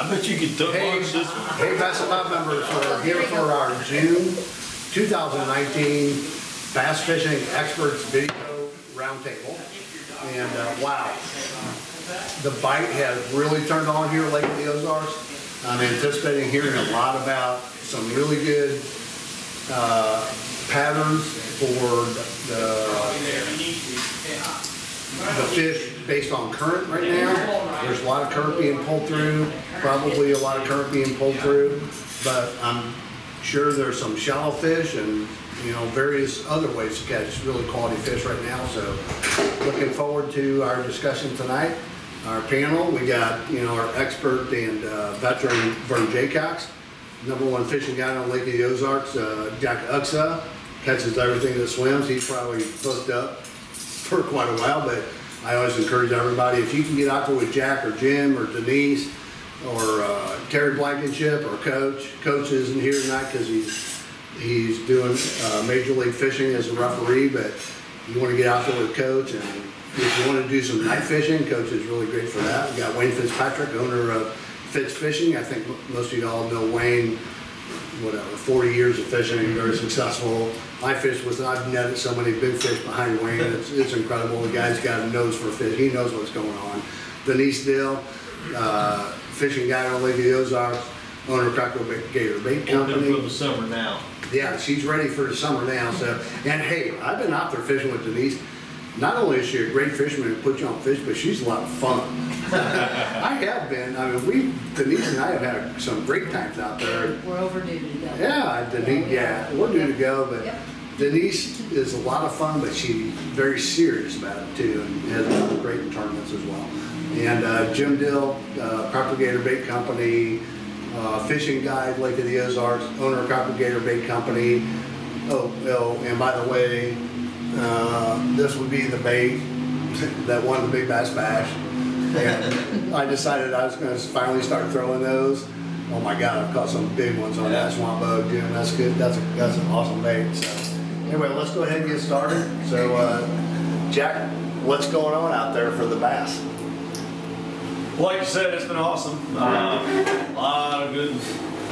I bet you could took Hey, lunch this one. hey, Bass Live members, we're here for our June 2019 Bass Fishing Experts Video Roundtable. And wow, the bite has really turned on here at Lake of the Ozarks. I'm anticipating hearing a lot about some really good patterns for the fish based on current right now. There's a lot of current being pulled through, probably a lot of current being pulled through, but I'm sure there's some shallow fish and various other ways to catch really quality fish right now. So looking forward to our discussion tonight. Our panel, we got our expert and veteran Vern Jaycox, #1 fishing guide on Lake of the Ozarks, Jack Uxa, catches everything that swims. He's probably booked up for quite a while, but I always encourage everybody, if you can get out there with Jack or Jim or Denise or Terry Blankenship or Coach isn't here tonight because he's doing Major League Fishing as a referee, but you want to get out there with Coach, and if you want to do some night fishing, Coach is really great for that. We got Wayne Fitzpatrick, owner of Fitz Fishing. I think most of y'all know Wayne, 40 years of fishing, very successful. I fish with, I've netted so many big fish behind Wayne, it's incredible. The guy's got a nose for fish, he knows what's going on. Denise Dill, fishing guide on Lake of the Ozarks, owner of Cracker Gator Bait Company. For the summer now. Yeah, she's ready for the summer now. So, and hey, I've been out there fishing with Denise. Not only is she a great fisherman and put you on fish, but she's a lot of fun. I have been. I mean, Denise and I have had some great times out there. We're overdue to go. Yeah, Denise. Yeah, we're due to go, but Yep. Denise is a lot of fun, but she's very serious about it too, and has done great in tournaments as well. And Jim Dill, Cracker Gator Bait Company, fishing guide, Lake of the Ozarks, owner of Cracker Gator Bait Company. Oh, and by the way, this would be the bait that won the Big Bass Bash. And I decided I was going to finally start throwing those. Oh my God, I've caught some big ones on that swamp boat, Jim. That's good. That's an awesome bait. So anyway, let's go ahead and get started. So Jack, what's going on out there for the bass? Like you said, it's been awesome. A lot of good,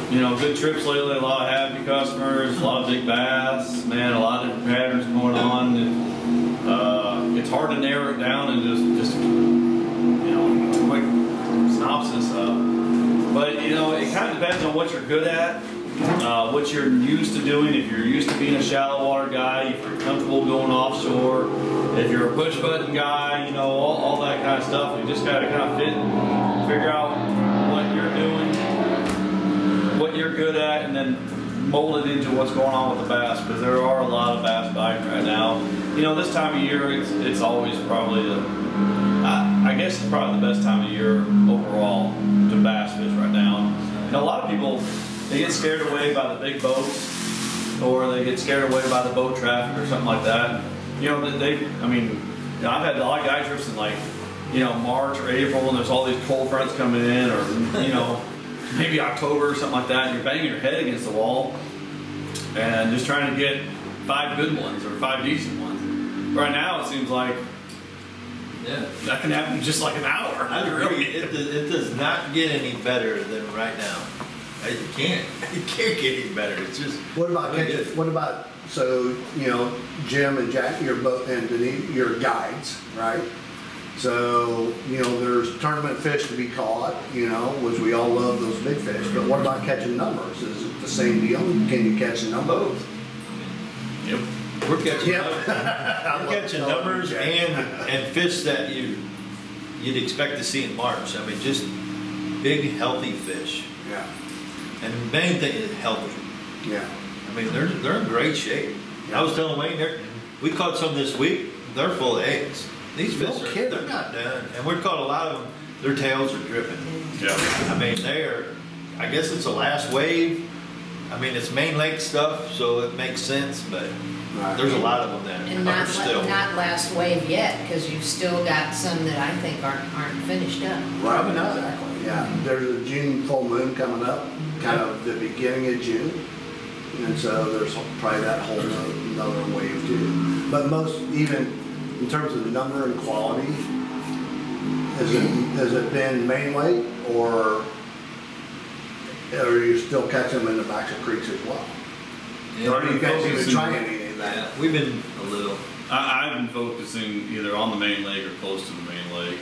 good trips lately. A lot of happy customers. A lot of big bass. Man, a lot of different patterns going on. And, it's hard to narrow it down and just a quick synopsis. But it kind of depends on what you're good at, what you're used to doing. If you're used to being a shallow water guy, if you're comfortable going offshore, if you're a push button guy, all that kind of stuff. You just got to kind of figure out what you're doing, what you're good at, and then mold it into what's going on with the bass, because there are a lot of bass biting right now. This time of year, it's always probably I guess it's probably the best time of year overall to bass fish right now. A lot of people, they get scared away by the big boats, or they get scared away by the boat traffic or something like that. I've had a lot of guy trips in March or April, and there's all these cold fronts coming in, or maybe October or something like that, and you're banging your head against the wall and just trying to get 5 good ones or 5 decent ones. Right now, it seems like that can happen in just like an hour. I agree. It does not get any better than right now. You can't get any better. It's just. What about catching? What about Jim and Jack, your boat and Denise, your guides, right? So there's tournament fish to be caught, which we all love those big fish. But what about catching numbers? Is it the same deal? Can you catch a number? Both. Yep. We're catching numbers and fish that you'd expect to see in March. I mean, just big, healthy fish. Yeah. And the main thing is healthy. Yeah. I mean, they're in great shape. Yeah. I was telling Wayne, we caught some this week. They're full of eggs. These fish they're not done, and we've caught a lot of them. Their tails are dripping. Yeah. I mean, I guess it's the last wave. I mean, it's main lake stuff, so it makes sense, but there's a lot of them there. And not last wave yet, because you've still got some that I think aren't finished up. Right, exactly. Yeah, there's a June full moon coming up, kind of the beginning of June, and so there's probably that whole another wave too. But most, even in terms of number and quality, has it been main lake or or you still catch them in the backs of creeks as well? Yeah, Or are you guys even focusing- trying any of that? yeah, we've been a little, I've been focusing either on the main lake or close to the main lake.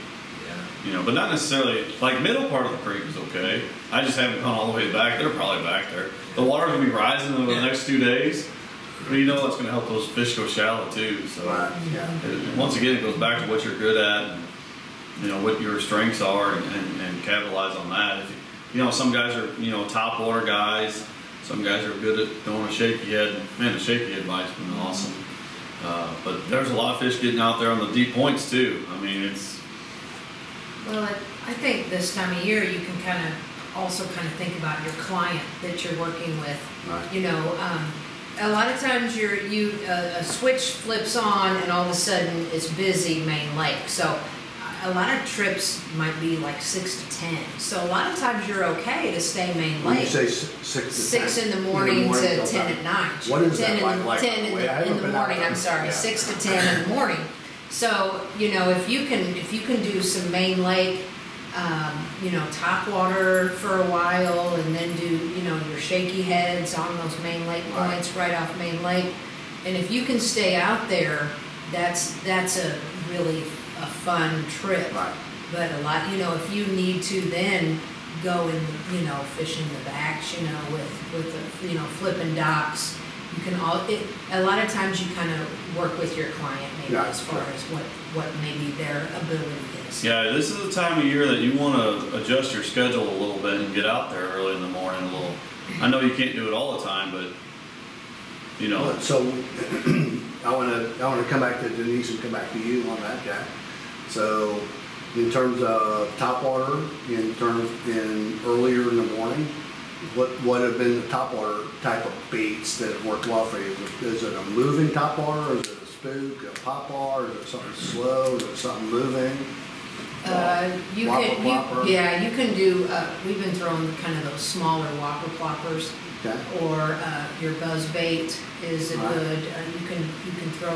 yeah. You know, but not necessarily, like middle part of the creek is okay. I just haven't gone all the way back. They're probably back there. The water's gonna be rising over the next 2 days. But you know that's gonna help those fish go shallow too, so. Right, yeah. Once again, it goes back to what you're good at, and, you know, what your strengths are, and capitalize on that. If you know, some guys are, you know, top water guys. Some guys are good at throwing a shaky head. Man, the shaky head bite's been awesome. But there's a lot of fish getting out there on the deep points too. I mean, it's, Well, I think this time of year, you can also think about your client that you're working with. Right. You know, a lot of times a switch flips on and all of a sudden it's busy main lake. So a lot of trips might be like 6 to 10. So a lot of times you're okay to stay main When you lake. say 6 to 10. 6 in the morning to 10 at night. What is 10 that in like? the, Like, 10 in I haven't the, in the been out morning, there. I'm sorry, Yeah. 6 to 10 in the morning. So, you know, if you can do some main lake, you know, top water for a while and then do, you know, your shaky heads on those main lake Right. points right off main lake. And if you can stay out there, that's a really a fun trip. Right. But a lot, you know, if you need to then go and, you know, fish in the backs, you know, with the, you know, flipping docks, you can a lot of times you work with your client maybe Yeah, as far sure. as what maybe their ability is. yeah, this is the time of year that you want to adjust your schedule a little bit and get out there early in the morning a little. I know you can't do it all the time, but you know, So I want to come back to Denise and come back to you on that, Jack. So in terms of top water, in earlier in the morning, what have been the top water type of baits that have worked well for you? Is it a moving top water, or is it a spook, a pop or is it something slow, is it something moving? You can do, we've been throwing those smaller whopper ploppers, Okay. or your buzz bait is a Right. good, you can throw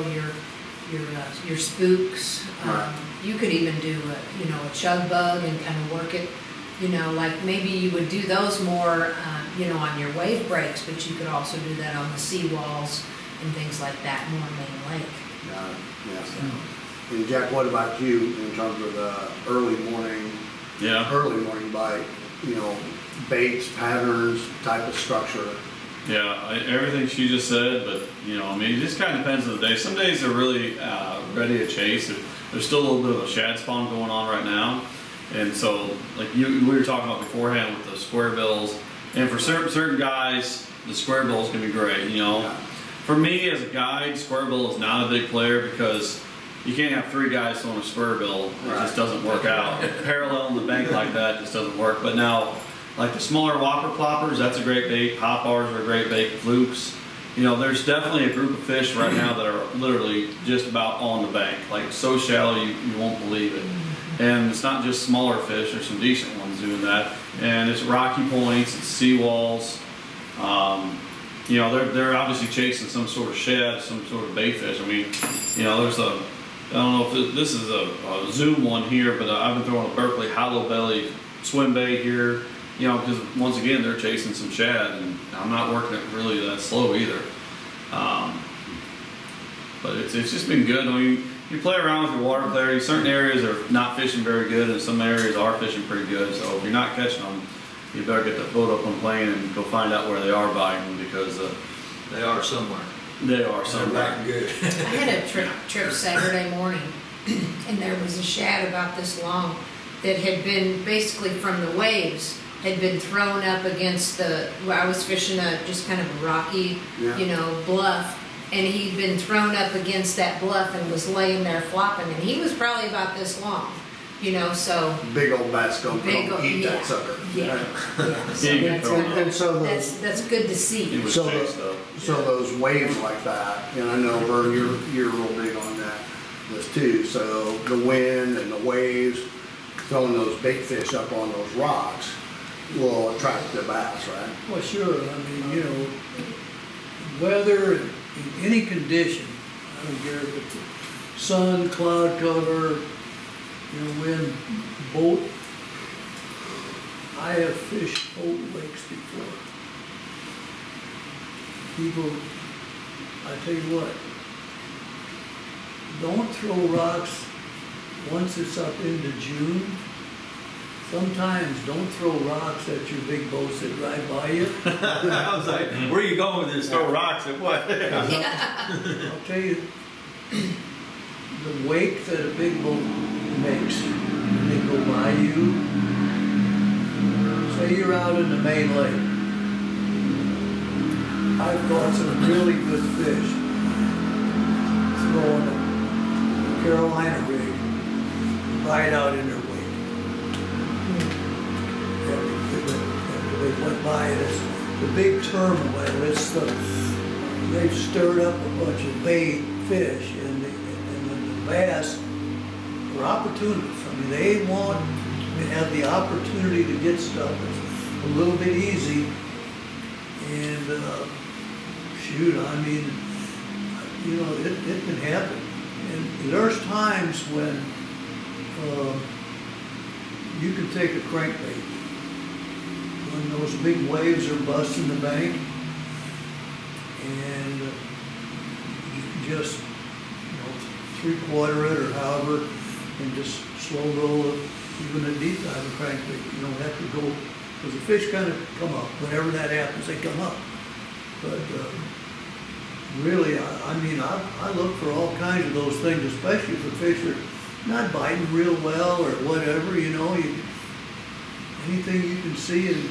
your spooks. Right. You could even do a chug bug and work it, like maybe you would do those more, on your wave breaks, but you could also do that on the seawalls and things like that, more main lake. Yes. And Jack, what about you in terms of the early morning bite, baits, patterns, type of structure? yeah, everything she just said, but it just kind of depends on the day. Some days they're really ready to chase. There's still a little bit of a shad spawn going on right now, and so like we were talking about beforehand with the square bills, and for certain guys, the square bill is gonna be great. For me as a guide, square bill is not a big player because you can't have 3 guys throwing a square bill. It just doesn't work out. Parallel in the bank like that just doesn't work. But now, like the smaller whopper ploppers, that's a great bait. Hop bars are a great bait. Flukes. There's definitely a group of fish right now that are literally just about on the bank. Like so shallow you won't believe it. And it's not just smaller fish. There's some decent ones doing that. And it's rocky points, it's seawalls. They're obviously chasing some sort of shad, some sort of bait fish. I mean, there's I don't know if this is a Zoom one here, but I've been throwing a Berkeley hollow belly swim bait here, because once again, they're chasing some shad, and I'm not working it really that slow either. But it's just been good. I mean, you play around with your water clarity. Certain areas are not fishing very good, and some areas are fishing pretty good. So if you're not catching them, you better get the boat up on plane and go find out where they are biting, because They are somewhere. they are They're somewhere. back good. I had a trip Saturday morning, and there was a shad about this long that had been basically from the waves, had been thrown up against I was fishing just kind of a rocky, bluff, and he'd been thrown up against that bluff and was laying there flopping, and he was probably about this long, so. Big old bass gonna eat that sucker. Yeah, yeah. So Yeah, you can that's throw good. it. And so That's good to It see. was So chased though. those waves like that, and I know Vern, you're real big on this too. So the wind and the waves, throwing those bait fish up on those rocks will attract the bass, right? Well, sure, weather, in any condition, I don't care if it's sun, cloud cover, wind, boat. I have fished old lakes before. People, I tell you what, don't throw rocks once it's up into June. Sometimes don't throw rocks at your big boats that drive by you. I was like, where are you going with this? Throw rocks at what? I'll tell you, the wake that a big boat makes when they go by you, say you're out in the main lake. I've caught some really good fish throwing a Carolina rig right out in their wake. After they went by it, it's the big turmoil, they've stirred up a bunch of bait fish, and the bass are opportunists. I mean, they have the opportunity to get stuff. It's a little bit easy, and shoot, I mean, you know, it can happen. And there's times when you can take a crankbait when those big waves are busting the bank, and you just, you know, 3/4 it or however, and just slow roll it, even a deep dive crankbait. You don't have to go, because the fish kind of come up. Whenever that happens, they come up. But really, I mean, I look for all kinds of those things, especially if the fish are not biting real well or whatever, you know. Anything you can see and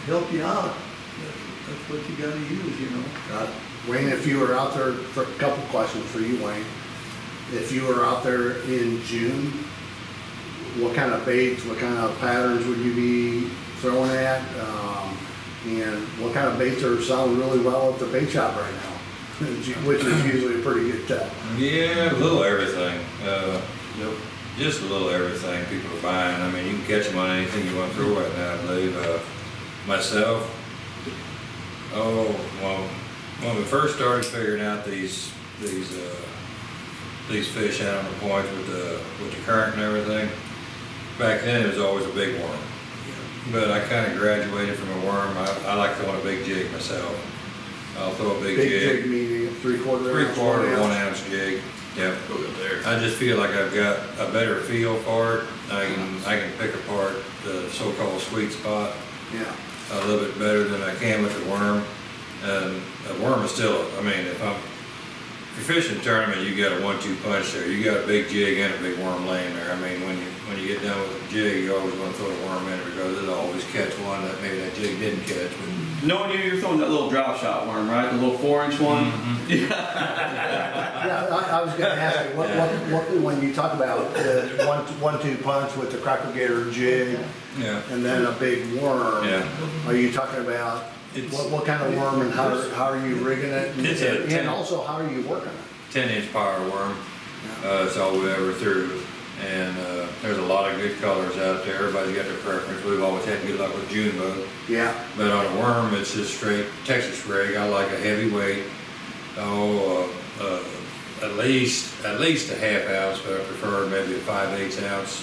help you out, that's what you gotta use, you know. Wayne, if you were out there, for a couple questions for you, Wayne. If you were out there in June, what kind of baits, what kind of patterns would you be throwing at? And what kind of baits are selling really well at the bait shop right now? Which is usually a pretty good tell. Yeah, a little everything. Just a little everything people are buying. I mean, you can catch them on anything you want to throw right now, I believe. Myself, when we first started figuring out these fish out on the points with the current and everything, back then it was always a big worm. But I kind of graduated from a worm. I like throwing a big jig myself. I'll throw a big jig. Big jig meaning 3/4 ounce, 1 ounce jig. Yep. I just feel like I've got a better feel for it. I can pick apart the so-called sweet spot Yeah. a little bit better than I can with the worm. And a worm is still, I mean, if you're fishing a tournament, you got a 1-2 punch there. You got a big jig and a big worm laying there. I mean, when you get done with the jig, you always want to throw the worm in because it'll always catch one that maybe that jig didn't catch. But Knowing you're throwing that little drop shot worm, right? The little 4-inch one? Yeah, I was gonna ask you, what, when you talk about the 1-2 punch with the cracker gator jig yeah. and then a big worm, Yeah. are you talking about what kind of worm and how are you rigging it? It's a 10 And also, how are you working it? 10-inch power worm. It's all we ever threw. And there's a lot of good colors out there. Everybody's got their preference. We've always had good luck with June bug. Yeah. But on a worm, it's just straight Texas rig. I like a heavy weight. At least a half ounce, but I prefer maybe a 5/8 ounce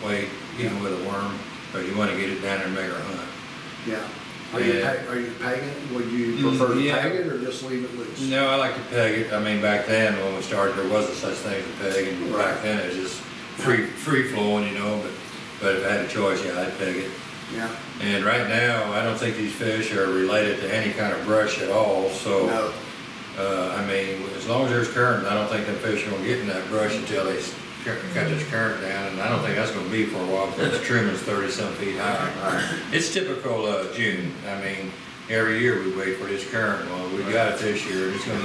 weight, even with a worm. But you want to get it down there and make her hunt. Yeah. Are you pegging it? Would you prefer to Yeah. peg it or just leave it loose? No, I like to peg it. I mean, back then when we started, there wasn't such thing as a peg, and back then it was just free flowing, you know. But if I had a choice, yeah, I'd peg it. Yeah. And right now, I don't think these fish are related to any kind of brush at all. So, No. I mean, as long as there's current, I don't think them fish are gonna get in that brush until they cut this current down, and I don't think that's gonna be for a while because the trimming's 30-some feet high. It's typical June. I mean, every year we wait for this current. Well, we got it this year, and it's gonna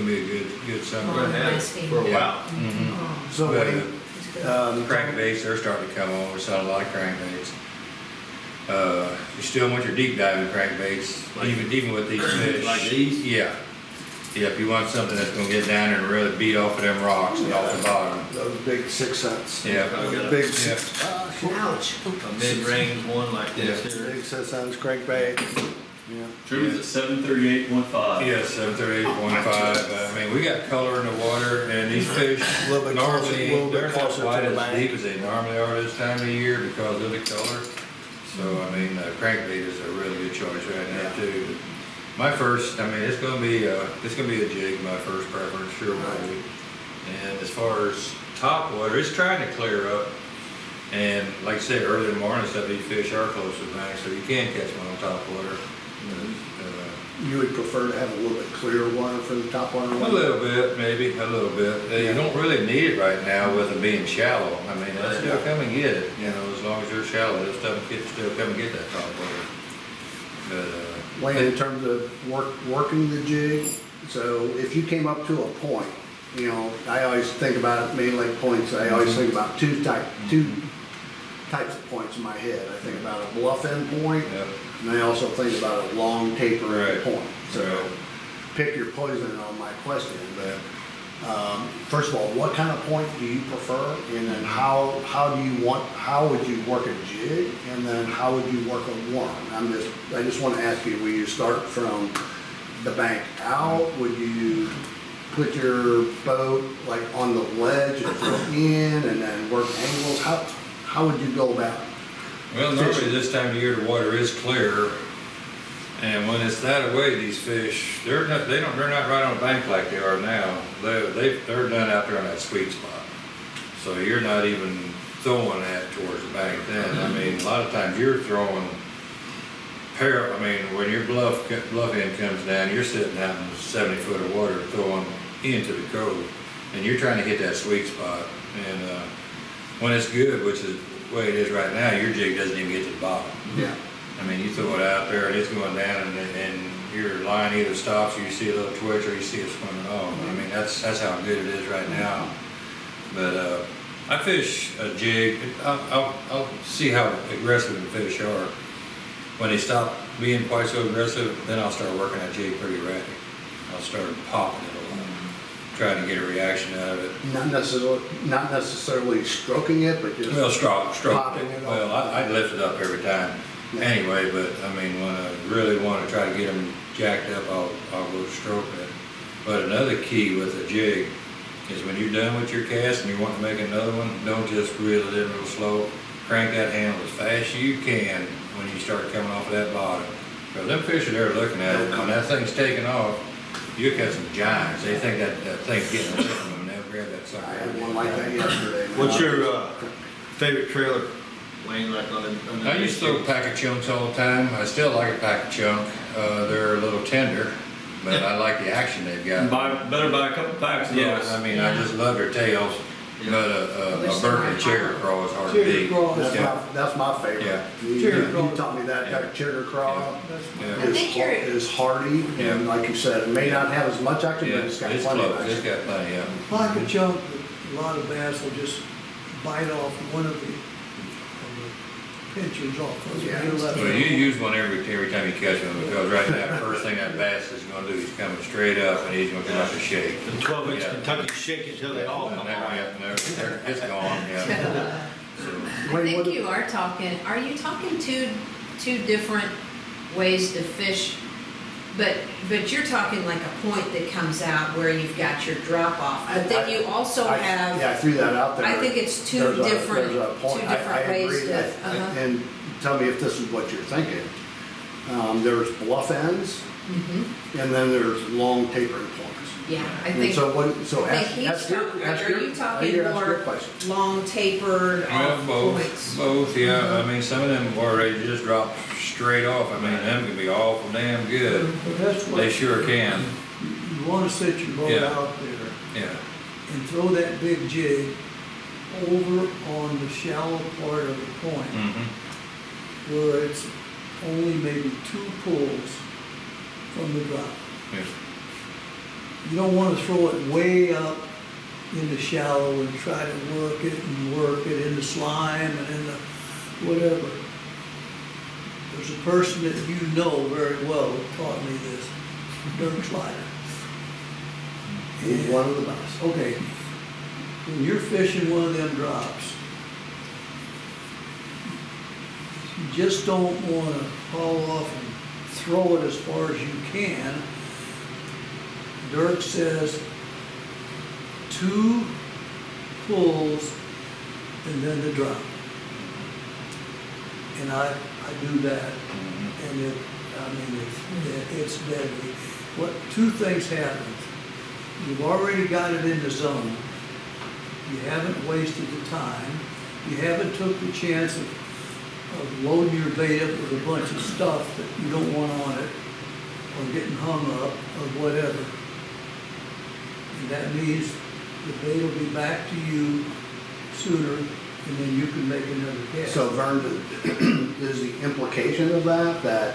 be a good summer. Oh, nesting. For a while. Mhm. Oh, So But, Wayne, crankbaits, they're starting to come on. We're selling a lot of crankbaits. You still want your deep diving crankbaits, even with these fish. Like these? Yeah. Yeah, if you want something that's gonna get down there and really beat off of them rocks and off the bottom. those big 6 cents. Yeah. Those big, ouch. A mid-range one like this here. big 6 cents crankbait. Yeah. Trimm's at 738.5. Yeah, 738.5. I mean, we got color in the water, and these fish A little bit closer- normally, they're not closer quite to the as bank. deep as they normally are this time of year because of the color. So, crankbait is a really good choice right now too. My first, I mean, it's gonna be a jig, my first preference, sure will be. And as far as top water, it's trying to clear up. And like I said, early in the morning, some of these fish are close to the bank, so you can catch them on top water. You would prefer to have a little bit clearer water for the top water? A little bit, maybe, a little bit. You don't really need it right now with it being shallow. I mean, they'll still come and get it, you know, as long as you're shallow, they'll still come and get that top water. But, Wayne, in terms of working the jig, so if you came up to a point, you know, I always think about it, Main Lake points, I always think about two types of points in my head. I think about a bluff end point, Yep. and I also think about a long tapering Right. point. So Right. pick your poison on my question, but first of all, what kind of point do you prefer? And then how would you work a jig? And then how would you work a worm? I just want to ask you, will you start from the bank out? Would you put your boat like on the ledge and throw in and then work angles? How would you go about it? Well, normally this time of year the water is clear, and when it's that away, these fish they're not right on the bank like they are now. They're done out there on that sweet spot, so you're not even throwing that towards the bank. Then I mean, a lot of times you're throwing I mean, when your bluff end comes down, you're sitting out in 70 foot of water throwing into the cove, and you're trying to hit that sweet spot. And when it's good, which is the way it is right now, your jig doesn't even get to the bottom. Yeah. I mean, you throw it out there and it's going down, and your line either stops, or you see a little twitch, or you see it swimming off. I mean, that's how good it is right now. But I fish a jig. I'll see how aggressive the fish are. When they stop being quite so aggressive, then I'll start working that jig pretty erratic. I'll start popping it a lot, trying to get a reaction out of it. Not necessarily stroking it, but just Well, stroke popping it. it Well, off. I lift it up every time. Yeah. Anyway, but I mean, when I really want to try to get them jacked up, I'll go stroking it. But another key with a jig is when you're done with your cast and you want to make another one, don't just reel it in real slow. Crank that handle as fast as you can when you start coming off of that bottom. Because them fish are there looking at it, when that thing's taking off, you catch some giants. They think that thing's getting away from them, and they'll grab that sucker. I had one like that yesterday. man. What's your favorite trailer, Wayne, like on the I used to throw pack of chunks all the time. I still like a pack of chunk. They're a little tender, but I like the action they've got. better buy a couple packs of Yeah, those. I mean, I just love their tails. But a Berkeley checker craw is hard to Checker beat. craw. That's my favorite. Yeah. You taught me that chigger craw Yeah. I think you're- is hardy, Yeah. and like you said, it may not have as much action, Yeah, but it's it's got plenty of close. It's action. got plenty, yeah. Pocket chunk, a lot of bass will just bite off one of the pinchers off. Yeah. Well, you use one every time you catch one, because right now, first thing that bass is gonna do, he's coming straight up and he's gonna come out to shake. The 12-inch Yeah. Kentucky shake until they all come And there- off. yeah, it's gone, yeah. So, I Wait, think what- you are you talking two different ways to fish? But you're talking like a point that comes out where you've got your drop off, but then you also Yeah, I have, threw that out there. I think it's two There's a different point. I ways agree. to, uh-huh. And tell me if this is what you're thinking. There's bluff ends, Mhm. and then there's long tapering points. Yeah, I And think, so what, so I think he's ask your, talking, ask are your, you talking ask your more question. long tapered Well, off points? both, yeah. I mean, some of them are ready to just drop straight off. I mean, them can be awful damn good. But that's what, They sure can, you wanna set your boat Yeah. out there yeah. and throw that big jig over on the shallow part of the point where it's only maybe 2 pulls from the drop. Yeah. You don't wanna throw it way up in the shallow and try to work it in the slime and in the whatever. There's a person that you know very well who taught me this, Dirk Slider. He's one of the best. Okay, when you're fishing one of them drops, you just don't wanna haul off and throw it as far as you can. Dirk says 2 pulls and then the drop. And I do that, and it's deadly. Two things happen. You've already got it in the zone. You haven't wasted the time. You haven't took the chance of loading your bait up with a bunch of stuff that you don't want on it, or getting hung up, or whatever. And that means the bait will be back to you sooner, and then you can make another cast. So Vern, is the implication of that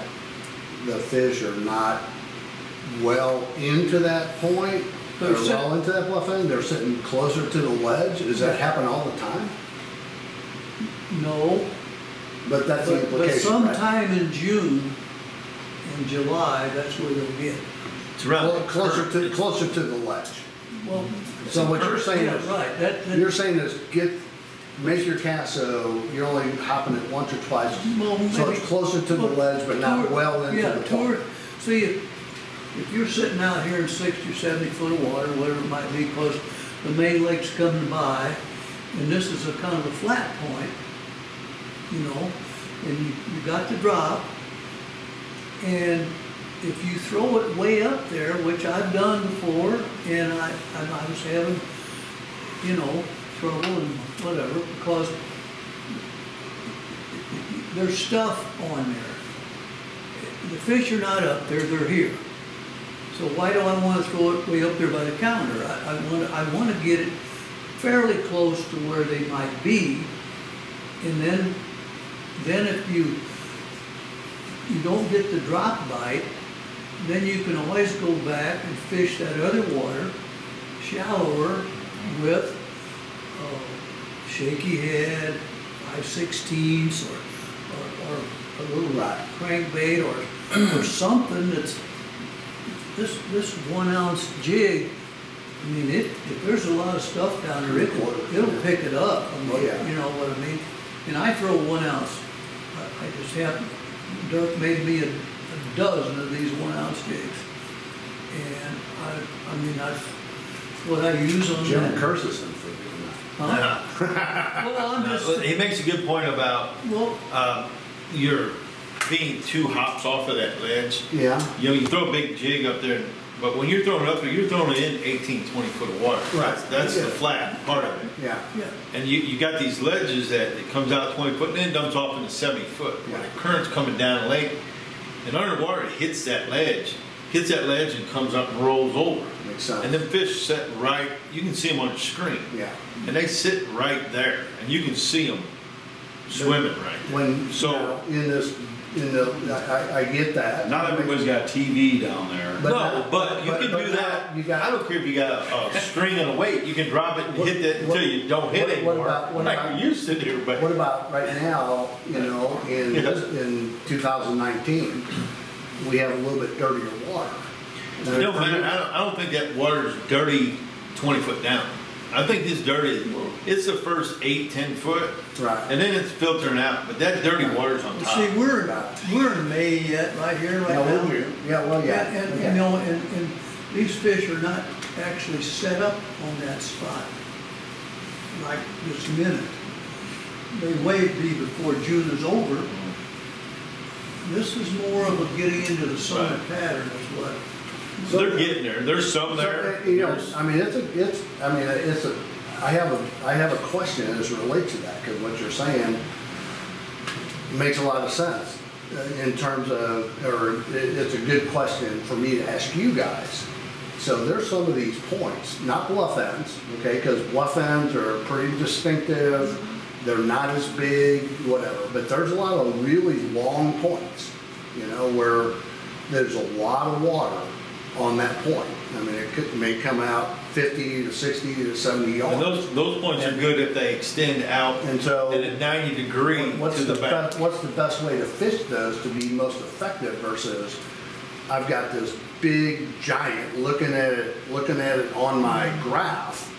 the fish are not well into that point? They're well into that bluff end? They're sitting closer to the ledge? Does that happen all the time? No. But that's the But implication, right? sometime in June and July, that's where they'll get. It's around. Well, closer to the ledge. Well, So what you're saying yeah, is, right, you're saying is make your cast so you're only hopping it once or twice. Well, So maybe- it's closer to the ledge, but not well into the point. See, if you're sitting out here in 60 or 70 foot of water, whatever it might be, because the main lake's coming by, and this is a kind of a flat point, you know, and you got the drop, and if you throw it way up there, which I've done before, and I was having, you know, trouble and whatever, because there's stuff on there. The fish are not up there, they're here. So why do I want to throw it way up there by the counter? I want to get it fairly close to where they might be, and then if you don't get the drop bite, then you can always go back and fish that other water, shallower, with shaky head, 5/16 or a little crankbait or something that's this 1 ounce jig. I mean, if there's a lot of stuff down there, it'll pick it up. I mean, you know what I mean? And I throw 1 ounce. I just have, Dirk made me a dozen of these 1 ounce jigs. And I mean, that's what I use on Jim that. curses him for doing Huh? Well, I'm just, He makes a good point about well, you're being 2 hops off of that ledge. that. Yeah. You know, you throw a big jig up there, but when you're throwing it up there, you're throwing it in 18, 20 foot of water. Right. That's Yeah. the flat part of it. Yeah. yeah. And you got these ledges that it comes out 20 foot and then dumps off into 70 foot. When Yeah. the current's coming down the lake, and underwater it hits that ledge and comes up and rolls over. Makes sense. And them fish sit right, you can see them on the screen. Yeah. And they sit right there, and you can see them swimming right there. When, So- I get that. Not everybody's got TV down there. But No, now- but you but- can but do now that. you got- I don't care if you got a string and a weight. You can drop it and hit that until you don't hit what anymore. about- Like we used to do, but What about right now, you know, in 2019, we have a little bit dirtier water. no, man, I don't think that water's dirty 20 foot down. I think it's dirty. It's the first 8, 10 foot, Right. and then it's filtering out. But that dirty water's on Well, top. see, we're in May yet, right here, right Yeah, now. yeah, well, yeah. And, Okay. you know, and these fish are not actually set up on that spot, like this minute. They may be before June is over. This is more of a getting into the summer Right. pattern is what. They're getting there. There's some there. You know, I mean, I have a question as it relates to that, because what you're saying makes a lot of sense in terms of, or it's a good question for me to ask you guys. So there's some of these points, not bluff ends, okay, because bluff ends are pretty distinctive, they're not as big, whatever, but there's a lot of really long points, you know, where there's a lot of water on that point. I mean, it may come out 50 to 60 to 70 yards. And those points are good if they extend out And so, at a 90 degree what's to the the back. best, what's the best way to fish those to be most effective versus I've got this big giant looking at it on my graph.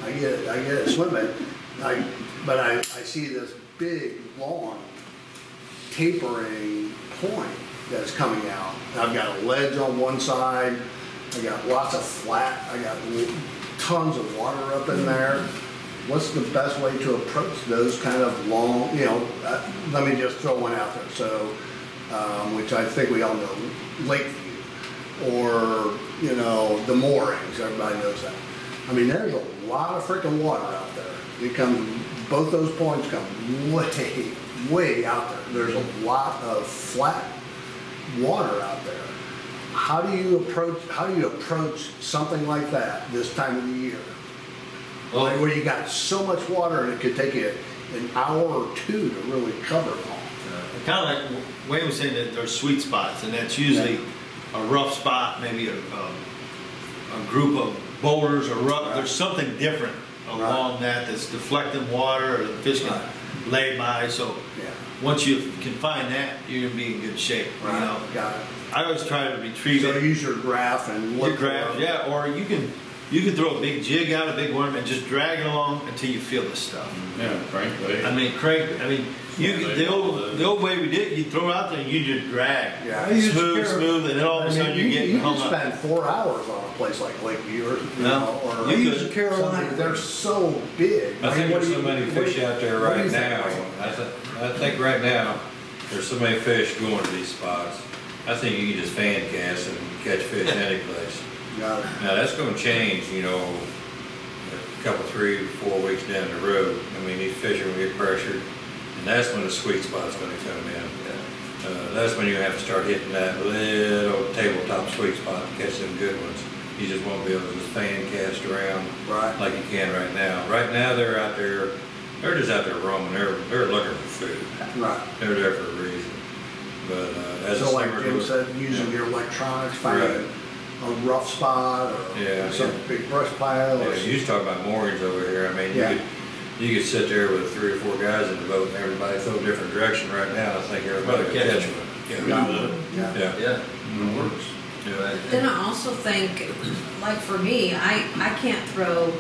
I get it swimming. But I see this big, long, tapering point that's coming out. I've got a ledge on one side. I got lots of flat. I got tons of water up in there. what's the best way to approach those kind of long, let me just throw one out there. So, which I think we all know, Lakeview, or, the moorings, everybody knows that. I mean, there's a lot of freaking water out there. Both those points come way, way out there. There's a lot of flat water out there. How do you approach something like that this time of the year? Well, Where you got so much water and it could take you an hour or two to really cover it all. kind of like Wayne was saying, that there's sweet spots, and that's usually a rough spot, maybe a group of boulders or rough. There's something different along that's deflecting water, or the fish can lay by. So once you can find that, you're gonna be in good shape. Right. Got it. I always try to retrieve So it. use your graph and Your look graph, for- yeah, or you can throw a big jig out, a big worm, and just drag it along until you feel the stuff. Yeah, frankly. The old way we did, you throw it out there and you just drag. Yeah. I use Smooth, and then all of a sudden you're getting you hung can up. spend 4 hours on a place like Lakeview or, No. or I use the Carolina. they're so big. I think What there's do so you- many fish out there what do right you think, now. Mike? I think right now, there's so many fish going to these spots. I think you can just fan cast and catch fish any place. Got it. Now, that's gonna change, a couple, 3, 4 weeks down the road. I mean, these fish are gonna get pressured, and that's when the sweet spot's gonna come in. That's when you have to start hitting that little tabletop sweet spot to catch them good ones. You just won't be able to just fan cast around Right. like you can right now. Right now, they're just out there roaming. They're looking for food. Right. They're there for a reason. But as the So like summer Jim goes, said, using your electronics, finding Right. a rough spot or Yeah, some big brush pile or. yeah, you was talking about moorings over here. I mean, Yeah. you could sit there with 3 or 4 guys in the boat and everybody throw a different direction right now. I think everybody would catch one. Yeah. Yeah. It works. Then I also think, like for me, I can't throw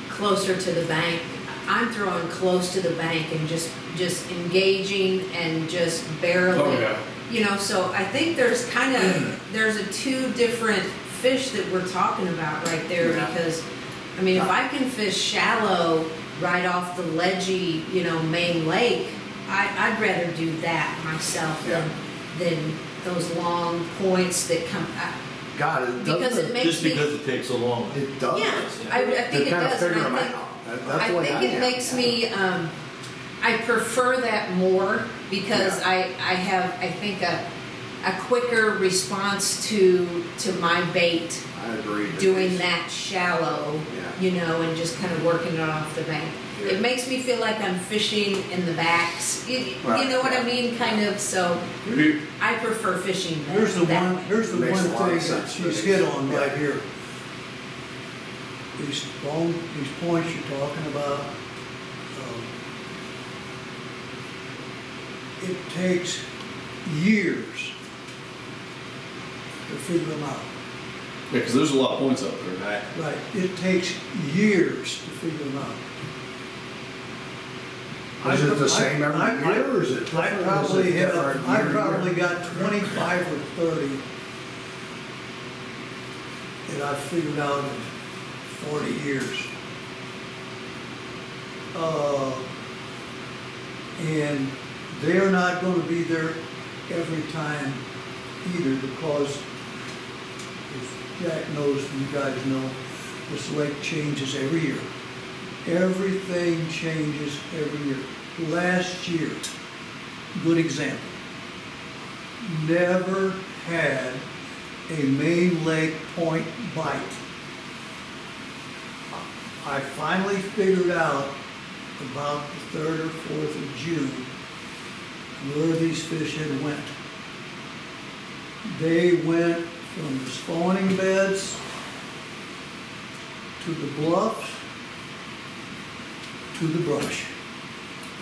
closer to the bank. I'm throwing close to the bank and just engaging and just barreling. Oh, yeah. So I think there's a 2 different fish that we're talking about right there, Yeah. because, I mean, if I can fish shallow right off the ledgy, main lake, I'd rather do that myself than those long points that come out. God, it Because doesn't. it makes Just me. because it takes so long. It does. Yeah, I think it kind of does, figure and them I think, out. That's I the way think I it am. makes me, I prefer that more, because Yeah. I have, I think, a quicker response to my bait, I agree. doing that shallow, and just kind of working it off the bank. Yeah. It makes me feel like I'm fishing in the backs, you Right, know what I yeah. mean, kind of, so I prefer fishing that Here's the that one, way. here's the Makes one a lot of thing that sense. she's hit on Yeah. right here. These points you're talking about, it takes years to figure them out. Yeah, because there's a lot of points out there. Right. Right, it takes years to figure them out. Is it the same every I- year, or is it different? I probably Is it have, different I year to year? probably got 25 or 30 that I've figured out in 40 years. And they're not gonna be there every time either, because as Jack knows, and you guys know, this lake changes every year. Everything changes every year. Last year, good example, never had a main lake point bite. I finally figured out about the 3rd or 4th of June where these fish had went. They went from the spawning beds to the bluffs to the brush.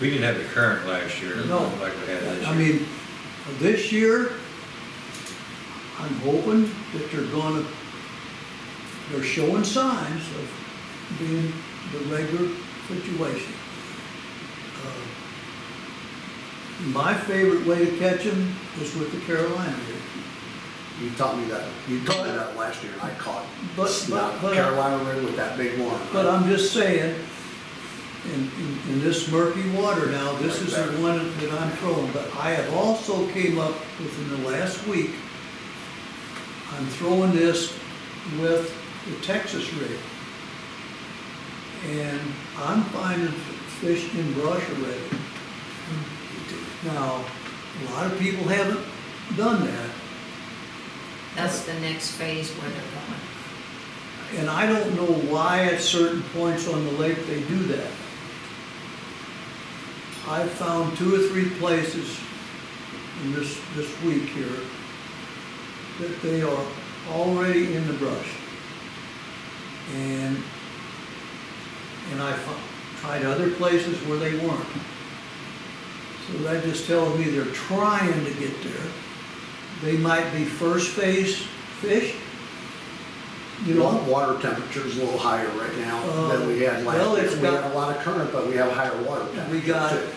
We didn't have the current last year No. like we had this year. I mean, this year, I'm hoping that they're showing signs of being the regular situation. My favorite way to catch them is with the Carolina rig. You taught me that. You taught me that last year, and I caught But- snot but- Carolina rig with that big one. But I'm just saying, in this murky water now, this is the one that I'm throwing, but I have also came up within the last week, I'm throwing this with the Texas rig. And I'm finding fish in brush already. Now, a lot of people haven't done that, That's the next phase where they're going. and I don't know why at certain points on the lake they do that. I've found 2 or 3 places in this week here that they are already in the brush. And I tried other places where they weren't. So that just tells me they're trying to get there. They might be first phase fish. You know, Water temperature's a little higher right now than we had last well, year. it's We got- have a lot of current, but we have higher water temperatures. we got too.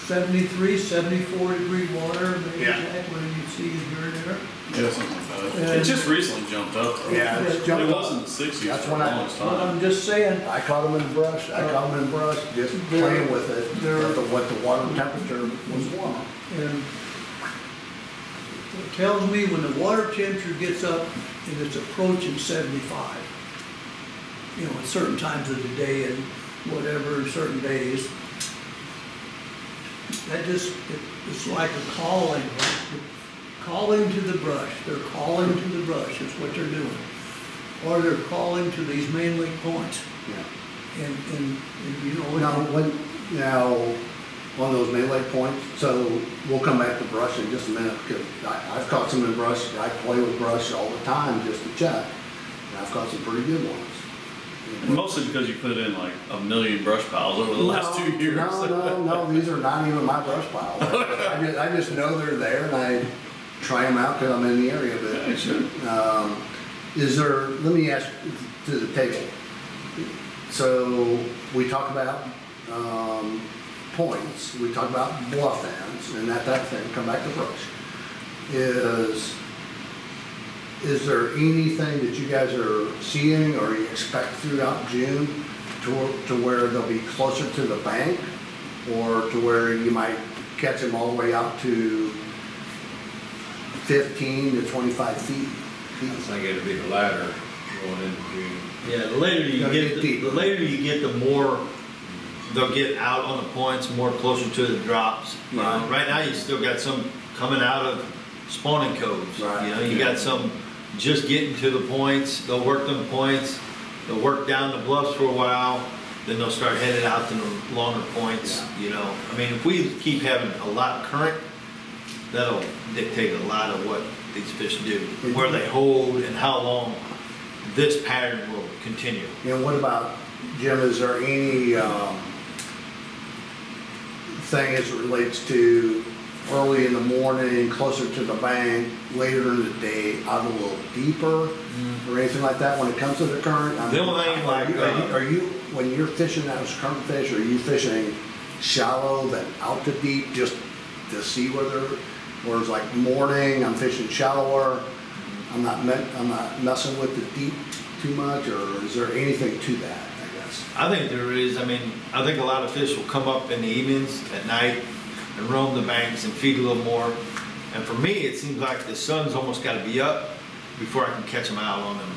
73, 74 degree water, maybe Yeah. Jack, what do you see here and there? Yeah, something like that. It just recently jumped up. though. Yeah, it's It jumped up. wasn't the 60s That's for when the I- longest But time. I'm just saying, I caught them in the brush, just They're- playing with it, they're- what the water temperature was warm. and it tells me when the water temperature gets up and it's approaching 75, you know, at certain times of the day and whatever, certain days, that just, it's like a calling to the brush. They're calling to the brush, is what they're doing. Or they're calling to these main lake points. Yeah. And you know, Now, on those melee points, so we'll come back to brush in just a minute, because I've caught some in brush, I play with brush all the time just to check, and I've caught some pretty good ones. Mostly because you put in like a million brush piles over the last 2 years. No, these are not even my brush piles. I just know they're there, and I try them out because I'm in the area, Yeah, sure. let me ask to the table. So we talk about points, we talk about bluff ends and that type of thing, come back to brush. Is there anything that you guys are seeing or you expect throughout June to where they'll be closer to the bank, or to where you might catch them all the way out to 15 to 25 feet? I think it'd be the latter going into June. Yeah, the later you Gotta get, get deeper. the later you get, the more they'll get out on the points, more closer to the drops. You know, Right. right now you still got some coming out of spawning coves. Right. You know, you got some just getting to the points. They'll work them points. They'll work down the bluffs for a while. Then they'll start heading out to the longer points. You know, I mean, if we keep having a lot of current, that'll dictate a lot of what these fish do, where they hold, and how long this pattern will continue. And what about, Jim, is there any thing as it relates to early in the morning, closer to the bank, later in the day, out a little deeper, or anything like that when it comes to the current? I The mean, only thing like, are you, when you're fishing those current fish, are you fishing shallow then out to deep just to see where it's like morning, I'm fishing shallower, I'm not messing with the deep too much, or is there anything to that, I guess? I think there is. I mean, I think a lot of fish will come up in the evenings, at night, and roam the banks and feed a little more. And for me, it seems like the sun's almost got to be up before I can catch them out on them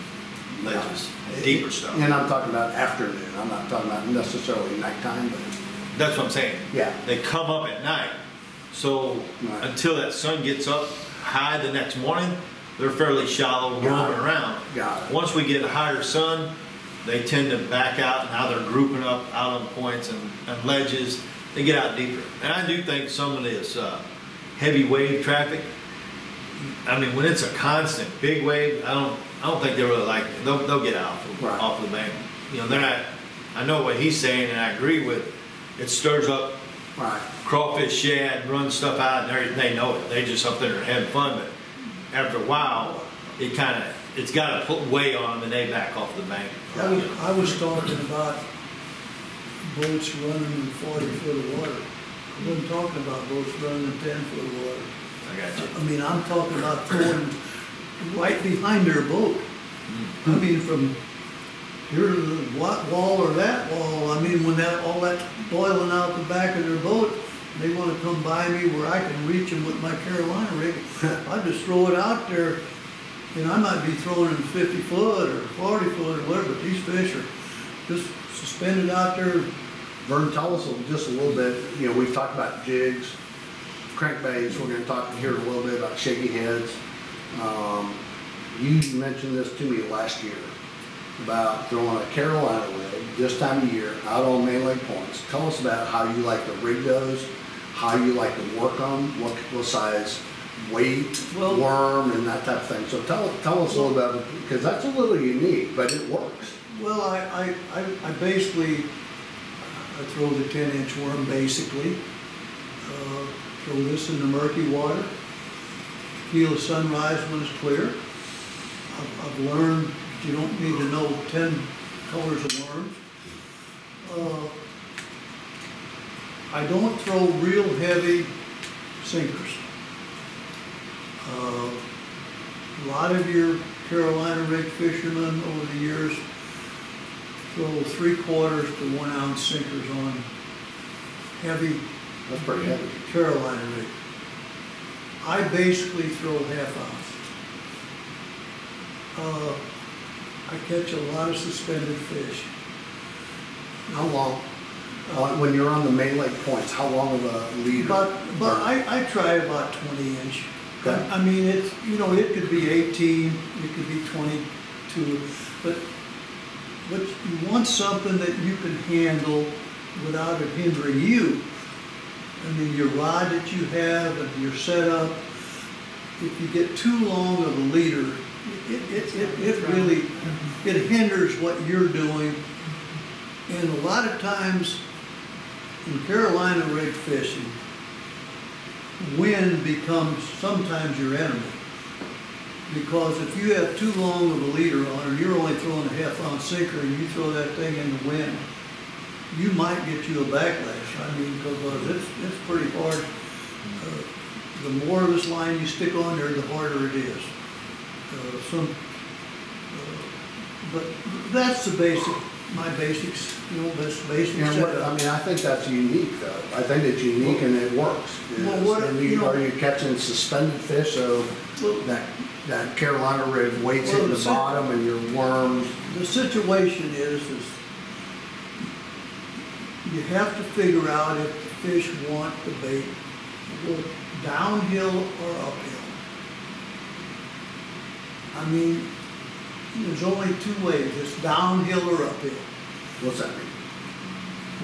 ledges, deeper stuff. And I'm talking about afternoon, I'm not talking about necessarily nighttime, but That's what I'm saying. yeah. They come up at night. So Right. until that sun gets up high the next morning, they're fairly shallow, Got roaming it. around. Got it. Once we get a higher sun, they tend to back out, and now they're grouping up out on points and ledges. They get out deeper. And I do think some of this heavy wave traffic, I mean, when it's a constant big wave, I don't think they really like it. They'll get out Right. off the bank. You know, they're not. I know what he's saying, and I agree with. It stirs up Right. crawfish, shad, run stuff out, and they know it. They just up there having fun, but after a while, it's got to put weight on them, and they back off the bank. I was talking about boats running in 40 foot of water. I wasn't talking about boats running in 10 foot of water. I got you. I mean, I'm talking about throwing right behind their boat. I mean, from here's the wall or that wall. I mean, when all that boiling out the back of their boat, they wanna come by me where I can reach them with my Carolina rig, I just throw it out there. And I might be throwing in 50 foot or 40 foot or whatever, but these fish are just suspended out there. Vern, tell us just a little bit, you know, we've talked about jigs, crankbaits, we're gonna talk here in a little bit about shaky heads. You mentioned this to me last year about throwing a Carolina rig this time of year out on Main Lake Points. Tell us about how you like to rig those, how you like to work them, what size weight, Well- worm, and that type of thing. So tell us a little about it, because that's a little unique, but it works. Well, I basically, I throw the 10-inch worm basically. Throw this in the murky water. Feel the sunrise when it's clear. I've learned you don't need to know 10 colors of worms. I don't throw real heavy sinkers. A lot of your Carolina rig fishermen over the years throw 3/4 to 1 ounce sinkers on heavy That's pretty heavy. Carolina rig. I basically throw 1/2 ounce. I catch a lot of suspended fish. How long, when you're on the Main Lake Points, how long of a leader? But I try about 20 inch. Okay. I mean, it's, you know, it could be 18, it could be 22, but you want something that you can handle without it hindering you. I mean, your rod that you have and your setup, if you get too long of a leader, it really, it hinders what you're doing. And a lot of times in Carolina rig fishing, wind becomes sometimes your enemy. Because if you have too long of a leader on and you're only throwing a 1/2 ounce sinker and you throw that thing in the wind, you might get you a backlash. I mean, because it's pretty hard. The more of this line you stick on there, the harder it is. But that's the basic, my basics, you know, that's basic And what, I setup. mean, I think that's unique though. I think it's unique and it works. Well, what- And you know- are you catching suspended fish, so Well- that Carolina rig weights Well, in the the bottom and your worms? The situation is you have to figure out if the fish want the bait to go downhill or uphill. I mean, there's only 2 ways, it's downhill or uphill. What's that mean?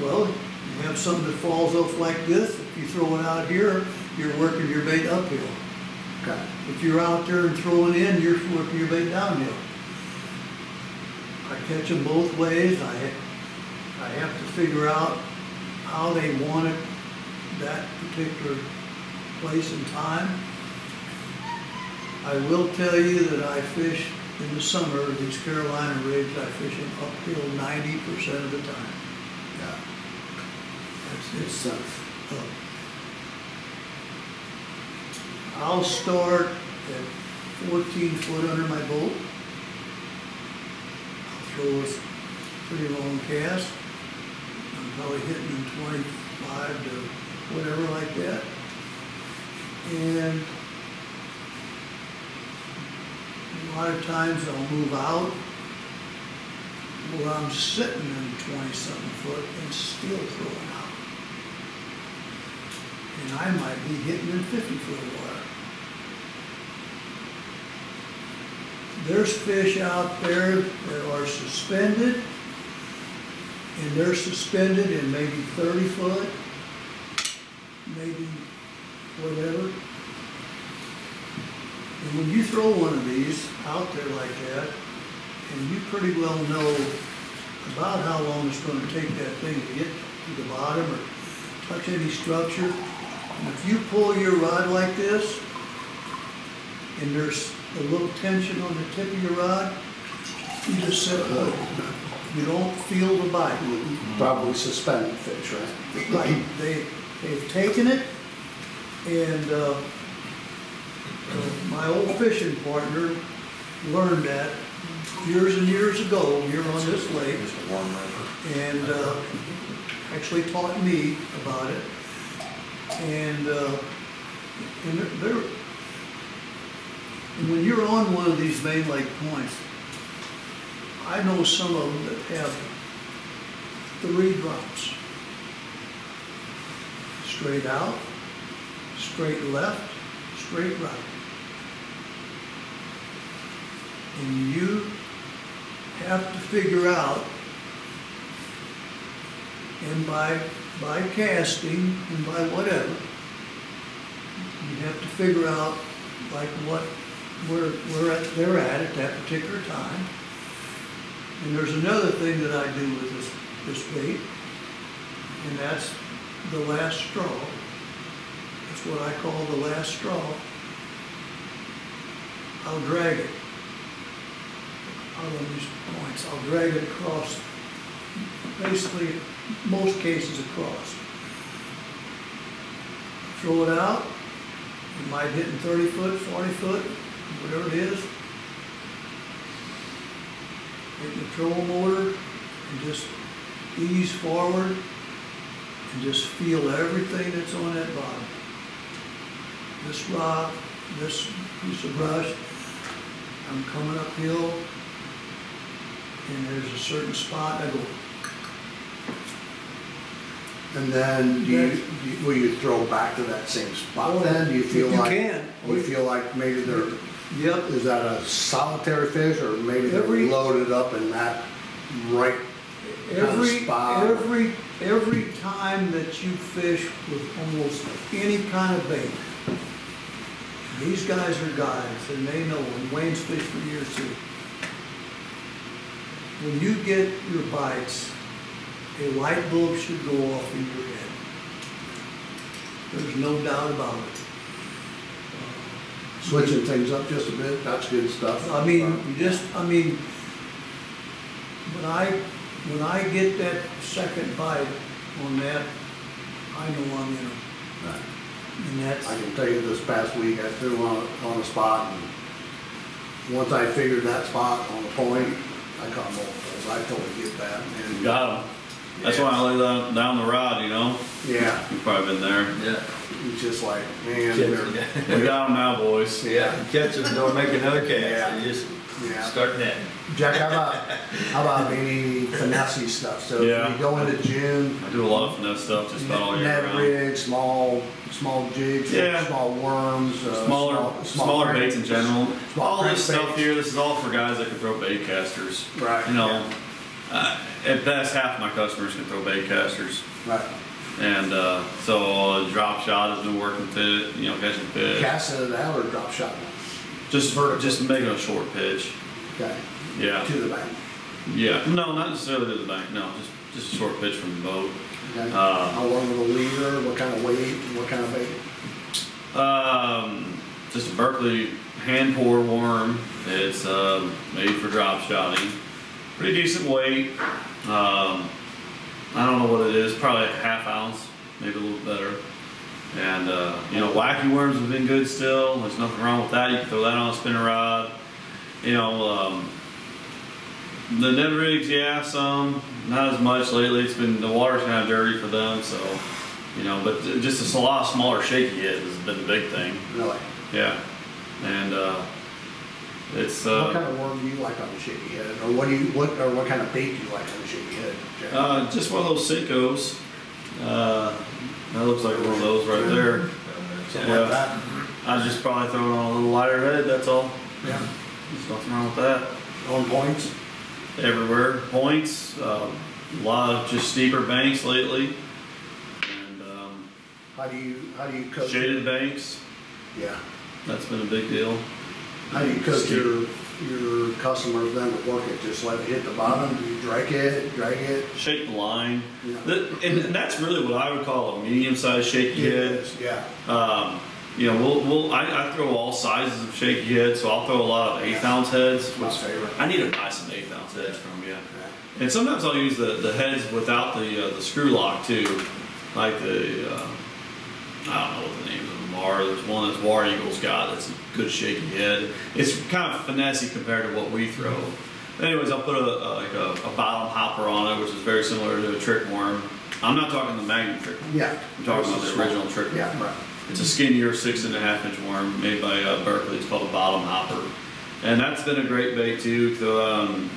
Well, you have something that falls off like this, if you throw it out here, you're working your bait uphill. Okay. If you're out there and throwing in, you're working your bait downhill. I catch them both ways. I have to figure out how they want it, that particular place and time. I will tell you that I fish in the summer, these Carolina rigs, I fish them uphill 90% of the time. Yeah. Makes sense. I'll start at 14 foot under my boat. I'll throw a pretty long cast. I'm probably hitting in 25 to whatever like that. And a lot of times I'll move out where I'm sitting in 20-something foot and still throwing out. And I might be hitting in 50 foot of water. There's fish out there that are suspended, and they're suspended in maybe 30 foot, maybe whatever. And when you throw one of these out there like that, and you pretty well know about how long it's going to take that thing to get to the bottom or touch any structure, and if you pull your rod like this, and there's a little tension on the tip of your rod, you just sit put. You don't feel the bite. Probably suspended fish, right? Right. They've taken it, and my old fishing partner learned that years and years ago here on this lake, Just a warm river. and actually taught me about it. And and when you're on one of these main lake points, I know some of them that have 3 drops. Straight out, straight left, straight right. And you have to figure out, and by casting and by whatever, you have to figure out like where they're at that particular time. And there's another thing that I do with this bait, and that's the last straw. That's what I call the last straw. I'll drag it out on these points. I'll drag it across, basically, most cases across. Throw it out. It might hit in 30 foot, 40 foot, whatever it is. Hit the trolling motor and just ease forward and just feel everything that's on that bottom. This rock, this piece of brush, I'm coming uphill and there's a certain spot I go. And then will you throw back to that same spot then? Do you feel You like? can. Do you feel like maybe they're, Yep. is that a solitary fish or maybe they're Every- loaded up in that right kind of Every, spot? every time that you fish with almost any kind of bait, these guys are guys and they know, and Wayne's fished for years too. When you get your bites, a light bulb should go off in your head. There's no doubt about it. Switching things up just a bit, that's good stuff. I mean, when I get that second bite on that, I know I'm in them. Right. And that's, I can tell you this past week, I threw on a spot, and once I figured that spot on the point, I caught multiples. I totally get that. And Got 'em. That's why I lay down the rod, you know? yeah, You've probably been there. Yeah. it's just like, man, We got them now, boys. Yeah, catch them, don't make another cast, Yeah. you just yeah. start netting. Jack, how about any finesse stuff? So Yeah. if you go into June, I do a lot of finesse stuff just about all year net round. rigs, small jigs, Yeah. small worms, Smaller baits in general. small All this crank stuff baits. here, this is all for guys that can throw bait casters. Right, You know, at best, half of my customers can throw bait casters. Right. And so drop shot has been working fit, you know, catching fish. Cast it out or drop shot? Just making a short pitch. Okay. Yeah. To the bank. Yeah. No, not necessarily to the bank. No, just a short pitch from the boat. Okay. How long of a leader? What kind of weight? What kind of bait? Just a Berkeley hand pour worm. It's made for drop shotting. Pretty decent weight. I don't know what it is. Probably a half ounce, maybe a little better. And you know, wacky worms have been good still. There's nothing wrong with that. You can throw that on a spinner rod. You know, the Ned rigs, yeah, some. Not as much lately. It's been, the water's kind of dirty for them, so, you know, but just a lot of smaller shaky heads has been the big thing. Really? Yeah. And it's What kind of worm do you like on the shaky head? Or what kind of bait do you like on the shaky head, Jack? just one of those Senkos. That looks like one of those right there. Something Yeah. like that? I just probably throw it on a little lighter head, that's all. Yeah. There's nothing wrong with that. On points? Everywhere. Points, a lot of just steeper banks lately. And How do you coach? shaded banks, Yeah. that's been a big deal. How do you coach your customers then to work it? Just let it hit the bottom? Do you drag it? Shake the line. Yeah. And that's really what I would call a medium-sized shaky head. Yeah. You know, I throw all sizes of shaky heads, so I'll throw a lot of 1/8 ounce heads, My which favorite. I need to buy some 1/8 ounce heads from you. And sometimes I'll use the heads without the screw lock too, like the I don't know what the names of them are. There's one that's War Eagle's got that's a good shaky head. It's kind of finessey compared to what we throw. Anyways, I'll put a bottom hopper on it, which is very similar to a trick worm. I'm not talking the Magnum trick worm. Yeah. I'm talking about the original trick worm. Yeah, right. It's a skinnier 6.5 inch worm made by Berkeley. It's called a bottom hopper. And that's been a great bait too,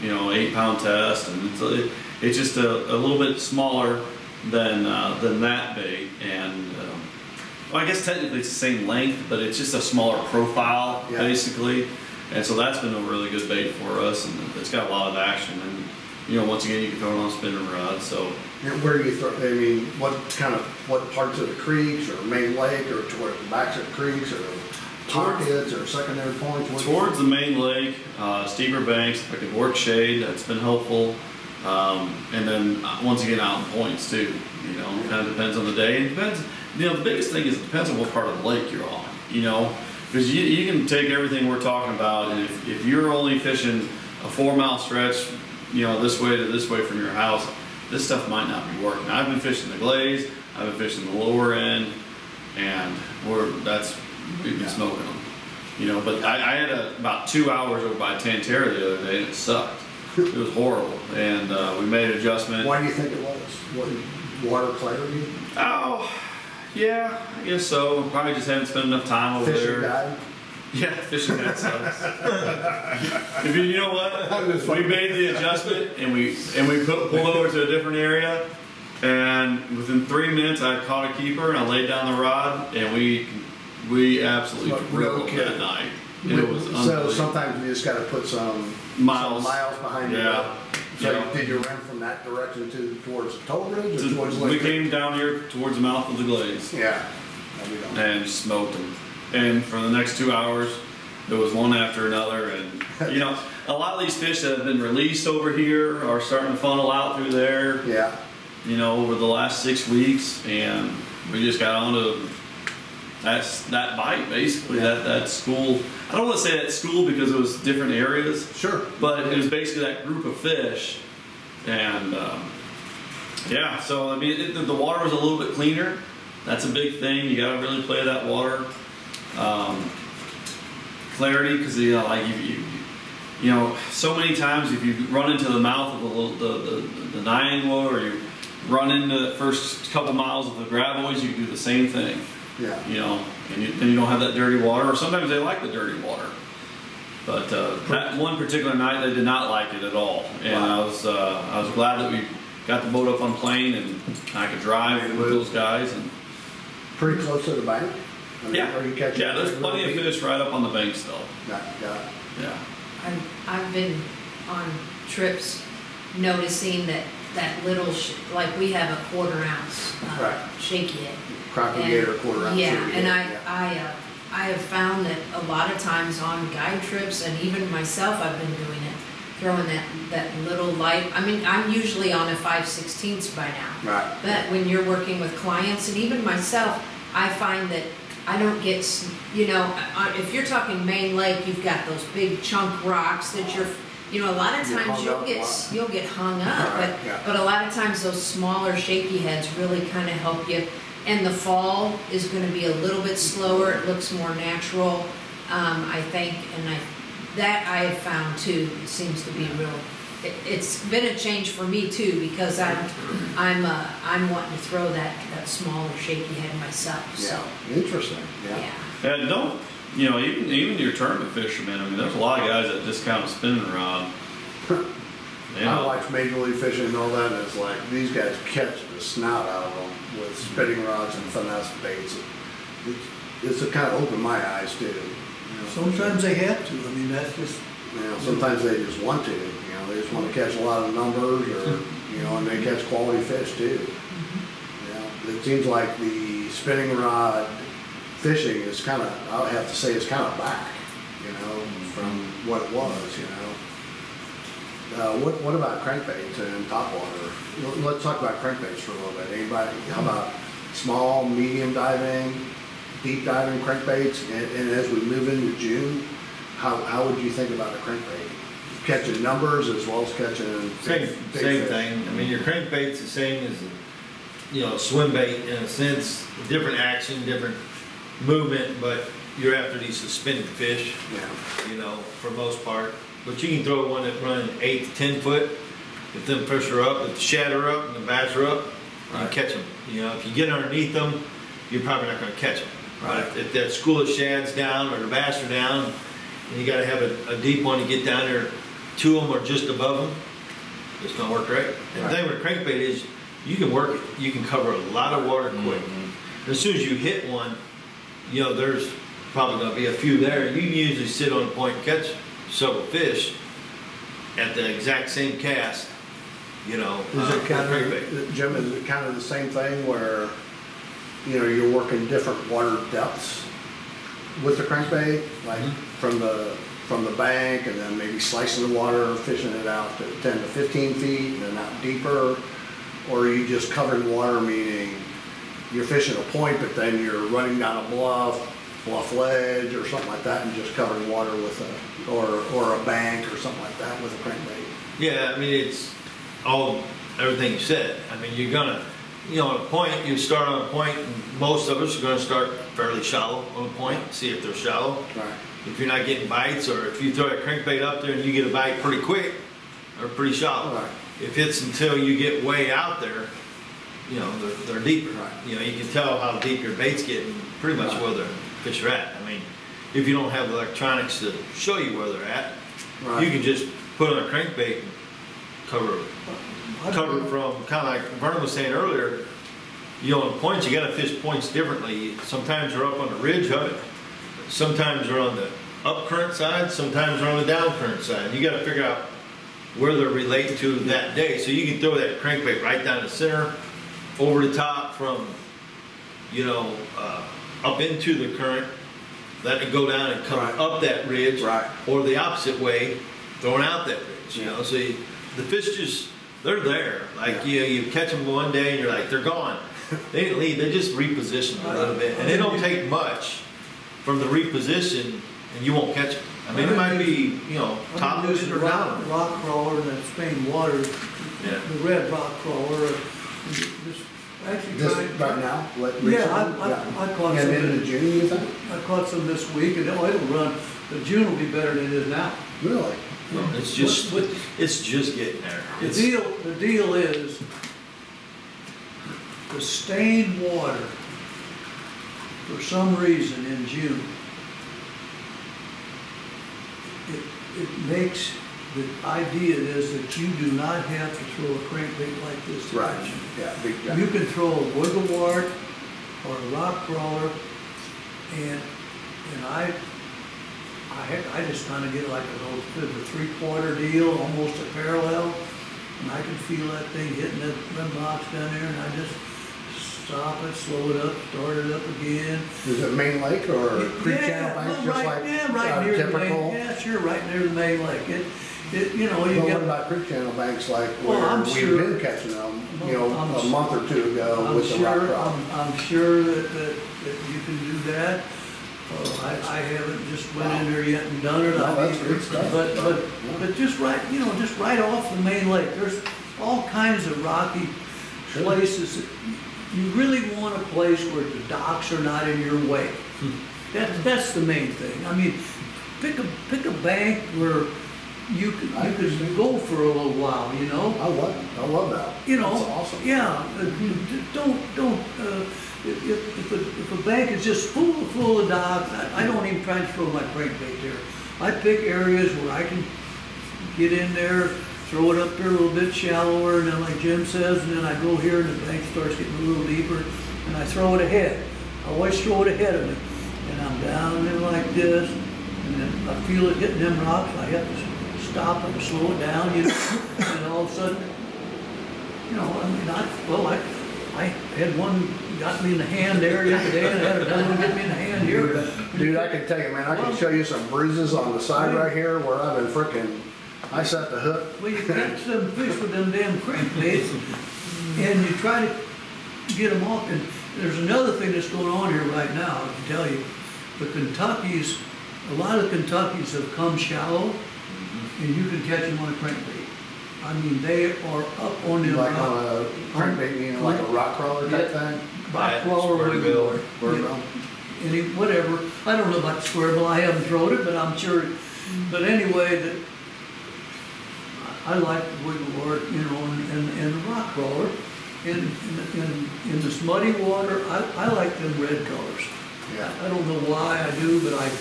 you know, 8-pound test. And it's just a little bit smaller than that bait. And well, I guess technically it's the same length, but it's just a smaller profile, Yeah. basically. And so that's been a really good bait for us, and it's got a lot of action. And you know, once again, you can throw it on a spinning rod. So And where do you throw, I mean, what parts of the creeks or main lake or toward the backs of the creeks or pockets or secondary points? towards the main lake, steeper banks, if I could work shade, that's been helpful. And then once again, out in points too. You know, it kind of depends on the day. And it depends. You know, the biggest thing is it depends on what part of the lake you're on. You know, because you can take everything we're talking about, and if you're only fishing a 4-mile stretch, you know, this way to this way from your house, this stuff might not be working. I've been fishing the Glaze, I've been fishing the lower end, and we've been smoking them. You know, but I had about 2 hours over by Tantera the other day, and it sucked. It was horrible, and we made an adjustment. Why do you think it was? What, water clarity? Oh, yeah, I guess so. Probably just haven't spent enough time over Fishing there. guide? Yeah, fishing guide sucks. If you know what? We made the adjustment and we pulled over to a different area, and within 3 minutes I caught a keeper and I laid down the rod, and we absolutely Look, drilled no that kidding. night. It was So unbelievable. sometimes you just gotta put some Miles. behind you. Yeah. So Yeah. did you run from that direction towards Toll Bridge or towards We Lake? came down here towards the mouth of the Glaze Yeah. No, we don't. and just smoked them. And for the next 2 hours, there was one after another. And you know, a lot of these fish that have been released over here are starting to funnel out through there. Yeah. You know, over the last 6 weeks, and we just got onto that bite basically. Yeah. That school. I don't want to say that school because it was different areas, Sure. but it was basically that group of fish. And yeah, so I mean, the water was a little bit cleaner. That's a big thing. You got to really play that water. Clarity, because you know, like you know, so many times if you run into the mouth of the Niangua, or you run into the first couple miles of the Gravois, you do the same thing. Yeah. You know, and you don't have that dirty water, or sometimes they like the dirty water. But that one particular night, they did not like it at all, and Wow. I was glad that we got the boat up on plane and I could drive with those guys. And Pretty close to the bank? I mean, yeah, Are you catching? yeah, there's plenty of fish right up on the bank still. Yeah, yeah. Yeah, I've been on trips noticing that little, like we have a 1/4 ounce Right. shaky head. Propagator And- quarter ounce. Yeah, sugar, and yeah. I have found that a lot of times on guide trips, and even myself, I've been doing it, throwing that little light. I mean, I'm usually on a 5/16 by now. Right. But when you're working with clients, and even myself, I find that I don't get, you know, if you're talking main lake, you've got those big chunk rocks that you know, a lot of You're times hung you'll up a get lot. you'll get hung up, Right, yeah. but a lot of times those smaller shaky heads really kind of help you. And the fall is going to be a little bit slower. It looks more natural, I think, and that I have found too. It seems to be real. It's been a change for me too, because I'm wanting to throw that smaller shaky head myself. So Yeah, interesting, yeah. yeah. and don't, you know, even your tournament fishermen. I mean, there's a lot of guys that discount a spinning rod. You I know, watch Major League Fishing and all that, and it's like, these guys catch the snout out of them with spinning rods and finesse baits. It's a kind of opened my eyes too. You know. Sometimes they have to, I mean, that's just, You know, sometimes they just want to, you know, they just want to catch a lot of numbers or, you know, and they catch quality fish too. You know, it seems like the spinning rod fishing is kind of, I have to say, it's kind of back, you know, from what it was, you know. What about crankbaits and topwater? Let's talk about crankbaits for a little bit. Anybody, how about small, medium diving, deep diving crankbaits? And as we move into June, how would you think about a crankbait? Catching numbers as well as catching Same big fish? thing. I mean, your crankbait's the same as, you know, a swim bait in a sense, different action, different movement, but you're after these suspended fish, Yeah. you know, for most part. But you can throw one that run 8 to 10 foot. If them fish are up, if the shad are up and the bass are up, you can catch them. You know, if you get underneath them, you're probably not gonna catch them. Right. If that school of shad's down or the bass are down, and you gotta have a deep one to get down there to them or just above them, it's gonna work great. And the thing with crankbait is, you can work it, you can cover a lot of water quick. As soon as you hit one, you know, there's probably gonna be a few there. You can usually sit on the point and catch several fish at the exact same cast, you know, Is it kind crankbait. of, Jim, is it kind of the same thing where, you know, you're working different water depths with the crankbait? Like from the bank and then maybe slicing the water, fishing it out to 10 to 15 feet and then out deeper? Or are you just covering water, meaning you're fishing a point, but then you're running down a bluff ledge or something like that and just covering water with or a bank or something like that with a crankbait? Yeah, I mean, it's everything you said. I mean, you're gonna, you know, on a point, you start on a point, and most of us are gonna start fairly shallow on a point, see if they're shallow. Right. If you're not getting bites, or if you throw a crankbait up there and you get a bite pretty quick, they're pretty shallow. Right. If it's until you get way out there, you know, they're deeper. Right. You know, you can tell how deep your bait's getting, pretty much where the fish are at. I mean, if you don't have electronics to show you where they're at, Right. you can just put on a crankbait and cover from, kind of like Vernon was saying earlier, you know, on points, you gotta fish points differently. Sometimes they're up on the ridge of it, sometimes they're on the up current side, sometimes they're on the down current side. You gotta figure out where they're relating to that day. So you can throw that crankbait right down the center, over the top from, you know, up into the current, let it go down and come Right. up that ridge. Right. Or the opposite way, throwing out that ridge, you know. So the fish just, they're there. Like, you catch them one day and you're like, they're gone. They didn't leave, they just repositioned a little bit. And it don't take much from the reposition and you won't catch them. I mean, it might be, you know, top of it or down. Rock crawler, that Spain water, Yeah. the red rock crawler, just actually This, tried. right now? Yeah, I caught And some. into June, you think? I caught some this week, and it'll run, but June will be better than it is now. Really? It's just, it's just getting there. The It's- the deal is, the stained water, for some reason in June, it makes, the idea is that you do not have to throw a crankbait like this. to Right, catch 'em. yeah, big You jump. can throw a wigglewart or a rock crawler, and I just kind of get like a 3/4 deal, almost a parallel, and I can feel that thing hitting them rocks down there, and I just stop it, slow it up, start it up again. Is it Main Lake or Creek Channel well, Banks, just like right near the main, typical? yeah, sure, right near the main lake. You know, you Well, what get. about Creek Channel Banks, like Well, where I'm we've sure- been catching them, you know, I'm a month or two ago I'm with the rock sure, crop? I'm sure that you can do that. I haven't just went in there yet and done it. No, I that's mean, good stuff. But just right, you know, just right off the main lake, there's all kinds of rocky Sure. places. That you really want a place where the docks are not in your way. That's the main thing. I mean, pick a bank where you I can go for a little while, you know? I love that. You know, That's awesome. yeah, don't, if a bank is just full of docks, I don't even try to throw my crankbait there. I pick areas where I can get in there, throw it up there a little bit shallower, and then like Jim says, and then I go here and the bank starts getting a little deeper, and I throw it ahead. I always throw it ahead of me, and I'm down there like this, and then I feel it hitting them rocks, I have to stop and slow it down, you know, and all of a sudden, you know, I mean, I had one got me in the hand there the other day, and I had another one get me in the hand here. Dude, I can tell you, man, I can show you some bruises on the side right here where I've been frickin', I set the hook. Well, you catch them fish with them damn crankbaits, and you try to get them off, and there's another thing that's going on here right now, I can tell you. The Kentuckies, a lot of Kentuckies have come shallow, and you can catch them on a crankbait. I mean, they are up on the Like rock. on a crankbait, meaning like a rock crawler type thing? Rock Yeah, crawler, square bill. wiggle. Bird bill? any, whatever. I don't know about the square bill, I haven't thrown it, but I'm sure, but anyway, that, I like the wiggle work, you know, and the rock crawler. In this muddy water, I like them red colors. Yeah. I don't know why I do, but I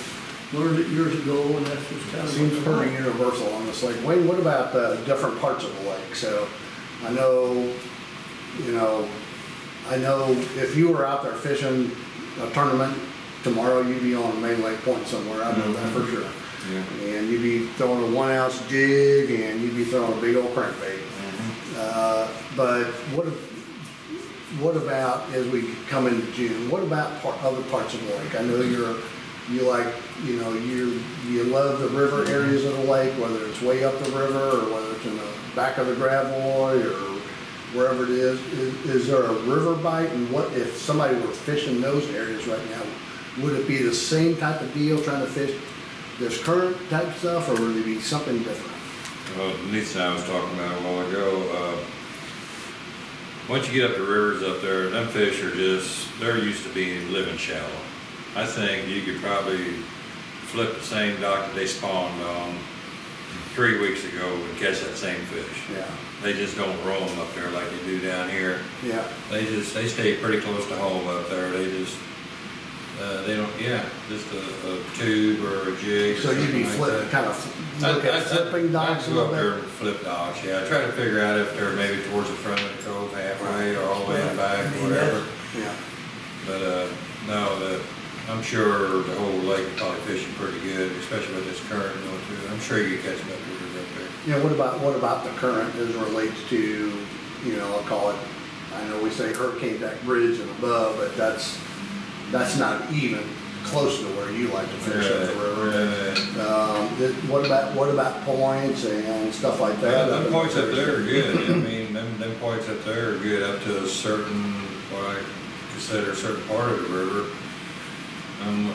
learned it years ago, and that's just kind of. Seems what I pretty like. universal on this lake. Wayne, what about the different parts of the lake? So I know, you know, if you were out there fishing a tournament tomorrow, you'd be on Main Lake Point somewhere, I know that for sure. Yeah. And you'd be throwing a 1 ounce jig and you'd be throwing a big old crankbait. But what about, as we come into June, what about other parts of the lake? I know you like, you know, you love the river areas of the lake, whether it's way up the river or whether it's in the back of the Gravois or wherever it is. Is there a river bite? And what if somebody were fishing those areas right now? Would it be the same type of deal trying to fish this current type stuff, or would it be something different? Well, Lisa and I was talking about a while ago, once you get up the rivers up there, them fish are just, they're used to being living shallow. I think you could probably flip the same dock that they spawned on 3 weeks ago and catch that same fish. Yeah. They just don't roam up there like they do down here. Yeah. They stay pretty close to home up there. They don't, just a tube or a jig. So you'd be flipping. kind of look at flipping docks a I'd go little up there bit? and flip docks, yeah. I try to figure out if they're maybe towards the front of the cove halfway or all the way in the back, or whatever. Yeah. But, no, I'm sure the whole lake is probably fishing pretty good, especially with this current going through. I'm sure you can catch them up there up there. Yeah, what about the current as it relates to, you know, I'll call it, I know we say hurricane deck bridge and above, but that's not even close to where you like to fish at the river. What about points and stuff like that? Them points up there are good. I mean, them points up there are good up to a certain, what I consider a certain part of the river.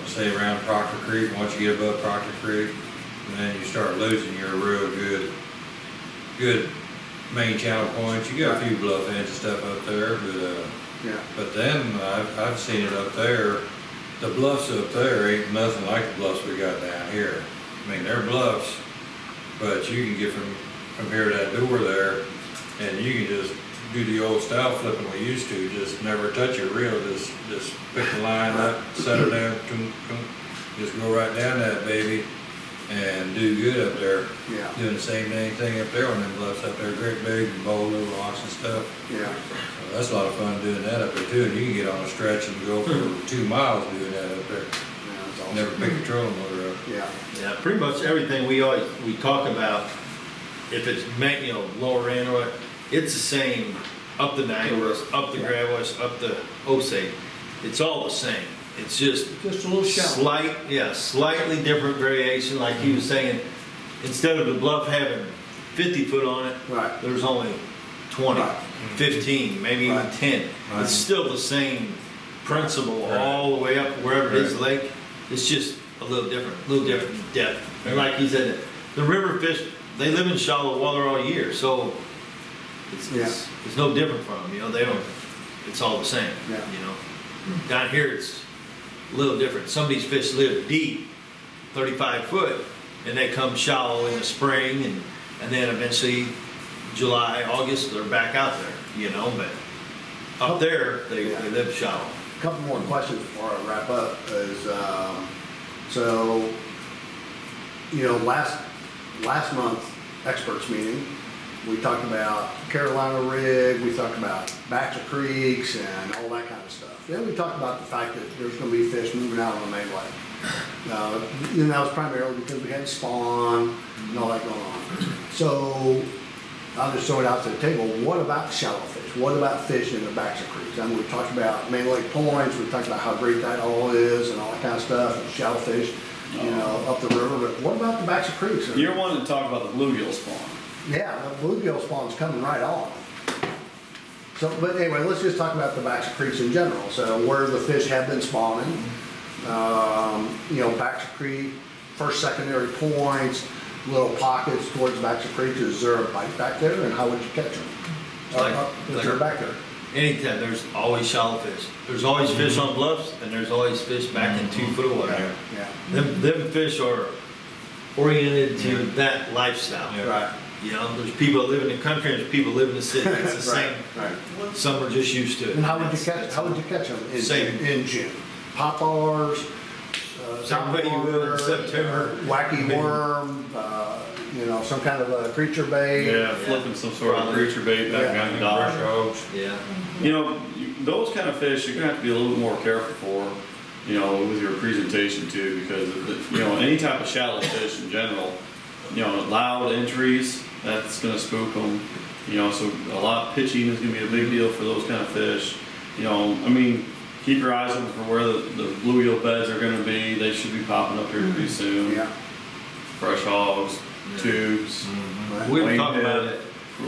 Say around Proctor Creek. Once you get above Proctor Creek, then you start losing your real good main channel points. You got a few bluff ends and stuff up there, but then I've seen it up there. The bluffs up there ain't nothing like the bluffs we got down here. I mean, they're bluffs, but you can get from here to that door there, and you can just do the old style flipping we used to, just never touch your reel, just pick the line up, set her down, just go right down that baby, and do good up there. Yeah. Doing the same dang thing up there on them bluffs up there, great big bold little rocks and stuff. Yeah. So that's a lot of fun doing that up there too, and you can get on a stretch and go for 2 miles doing that up there. Yeah, that's awesome. Never pick the trolling motor up. Yeah. Yeah, pretty much everything we talk about, if it's, you know, lower end or what, it's the same, up the Niagara, up the Gravois, up the Osage. It's all the same. It's just Just a little shallow. slightly different variation, like he was saying. Instead of the bluff having 50 foot on it, Right. there's only 20, Right. 15, maybe even Right. 10. Right. It's still the same principle Right. all the way up wherever it is Right. lake. It's just a little different depth. And like he said, the river fish, they live in shallow water all year, so it's no different from them, you know, it's all the same, Yeah. you know. Down here, it's a little different. Some of these fish live deep, 35 foot, and they come shallow in the spring, and then eventually July, August, they're back out there, you know, but up there, they live shallow. A couple more questions before I wrap up is, so, you know, last month, experts meeting, we talked about Carolina rig, we talked about Batcher Creeks and all that kind of stuff. Then we talked about the fact that there's gonna be fish moving out on the main lake. And that was primarily because we had spawn and all that going on. So, I'll just throw it out to the table. What about shallow fish? What about fish in the Batcher Creeks? I mean, we talked about Main Lake Points, we talked about how great that all is and all that kind of stuff, and shallow fish, you know, up the river, but what about the Batcher Creeks? You're wanting to talk about the bluegill spawn. Yeah, the bluegill spawn's coming right on. So, but anyway, let's just talk about the Batcher Creeks in general. So where the fish have been spawning, you know, Batcher Creek, first, secondary points, little pockets towards Batcher Creek. Is there a bite back there, and how would you catch them? If they're back there. anytime, there's always shallow fish. There's always fish on bluffs, and there's always fish back in 2 foot of water. Yeah, Them fish are oriented to that lifestyle. Yeah. right, You know, there's people that live in the country, and there's people that live in the city. It's the right, same. right. Some are just used to it. And how would you That's- catch, how would you catch them Same. in June? Poplars, Same way you will in September. wacky Maybe. worm, you know, some kind of a creature bait. Yeah, flipping some sort of creature bait back Yeah. on the dock. Yeah. You know, those kind of fish, you're gonna have to be a little bit more careful for, you know, with your presentation too, because, you know, any type of shallow fish in general, you know, loud entries, that's gonna spook them. You know, so a lot pitching is gonna be a big deal for those kind of fish. You know, I mean, keep your eyes open for where the bluegill beds are gonna be. They should be popping up here pretty soon. Yeah. Fresh hogs, tubes. Right. We were Wayne talking about Head. it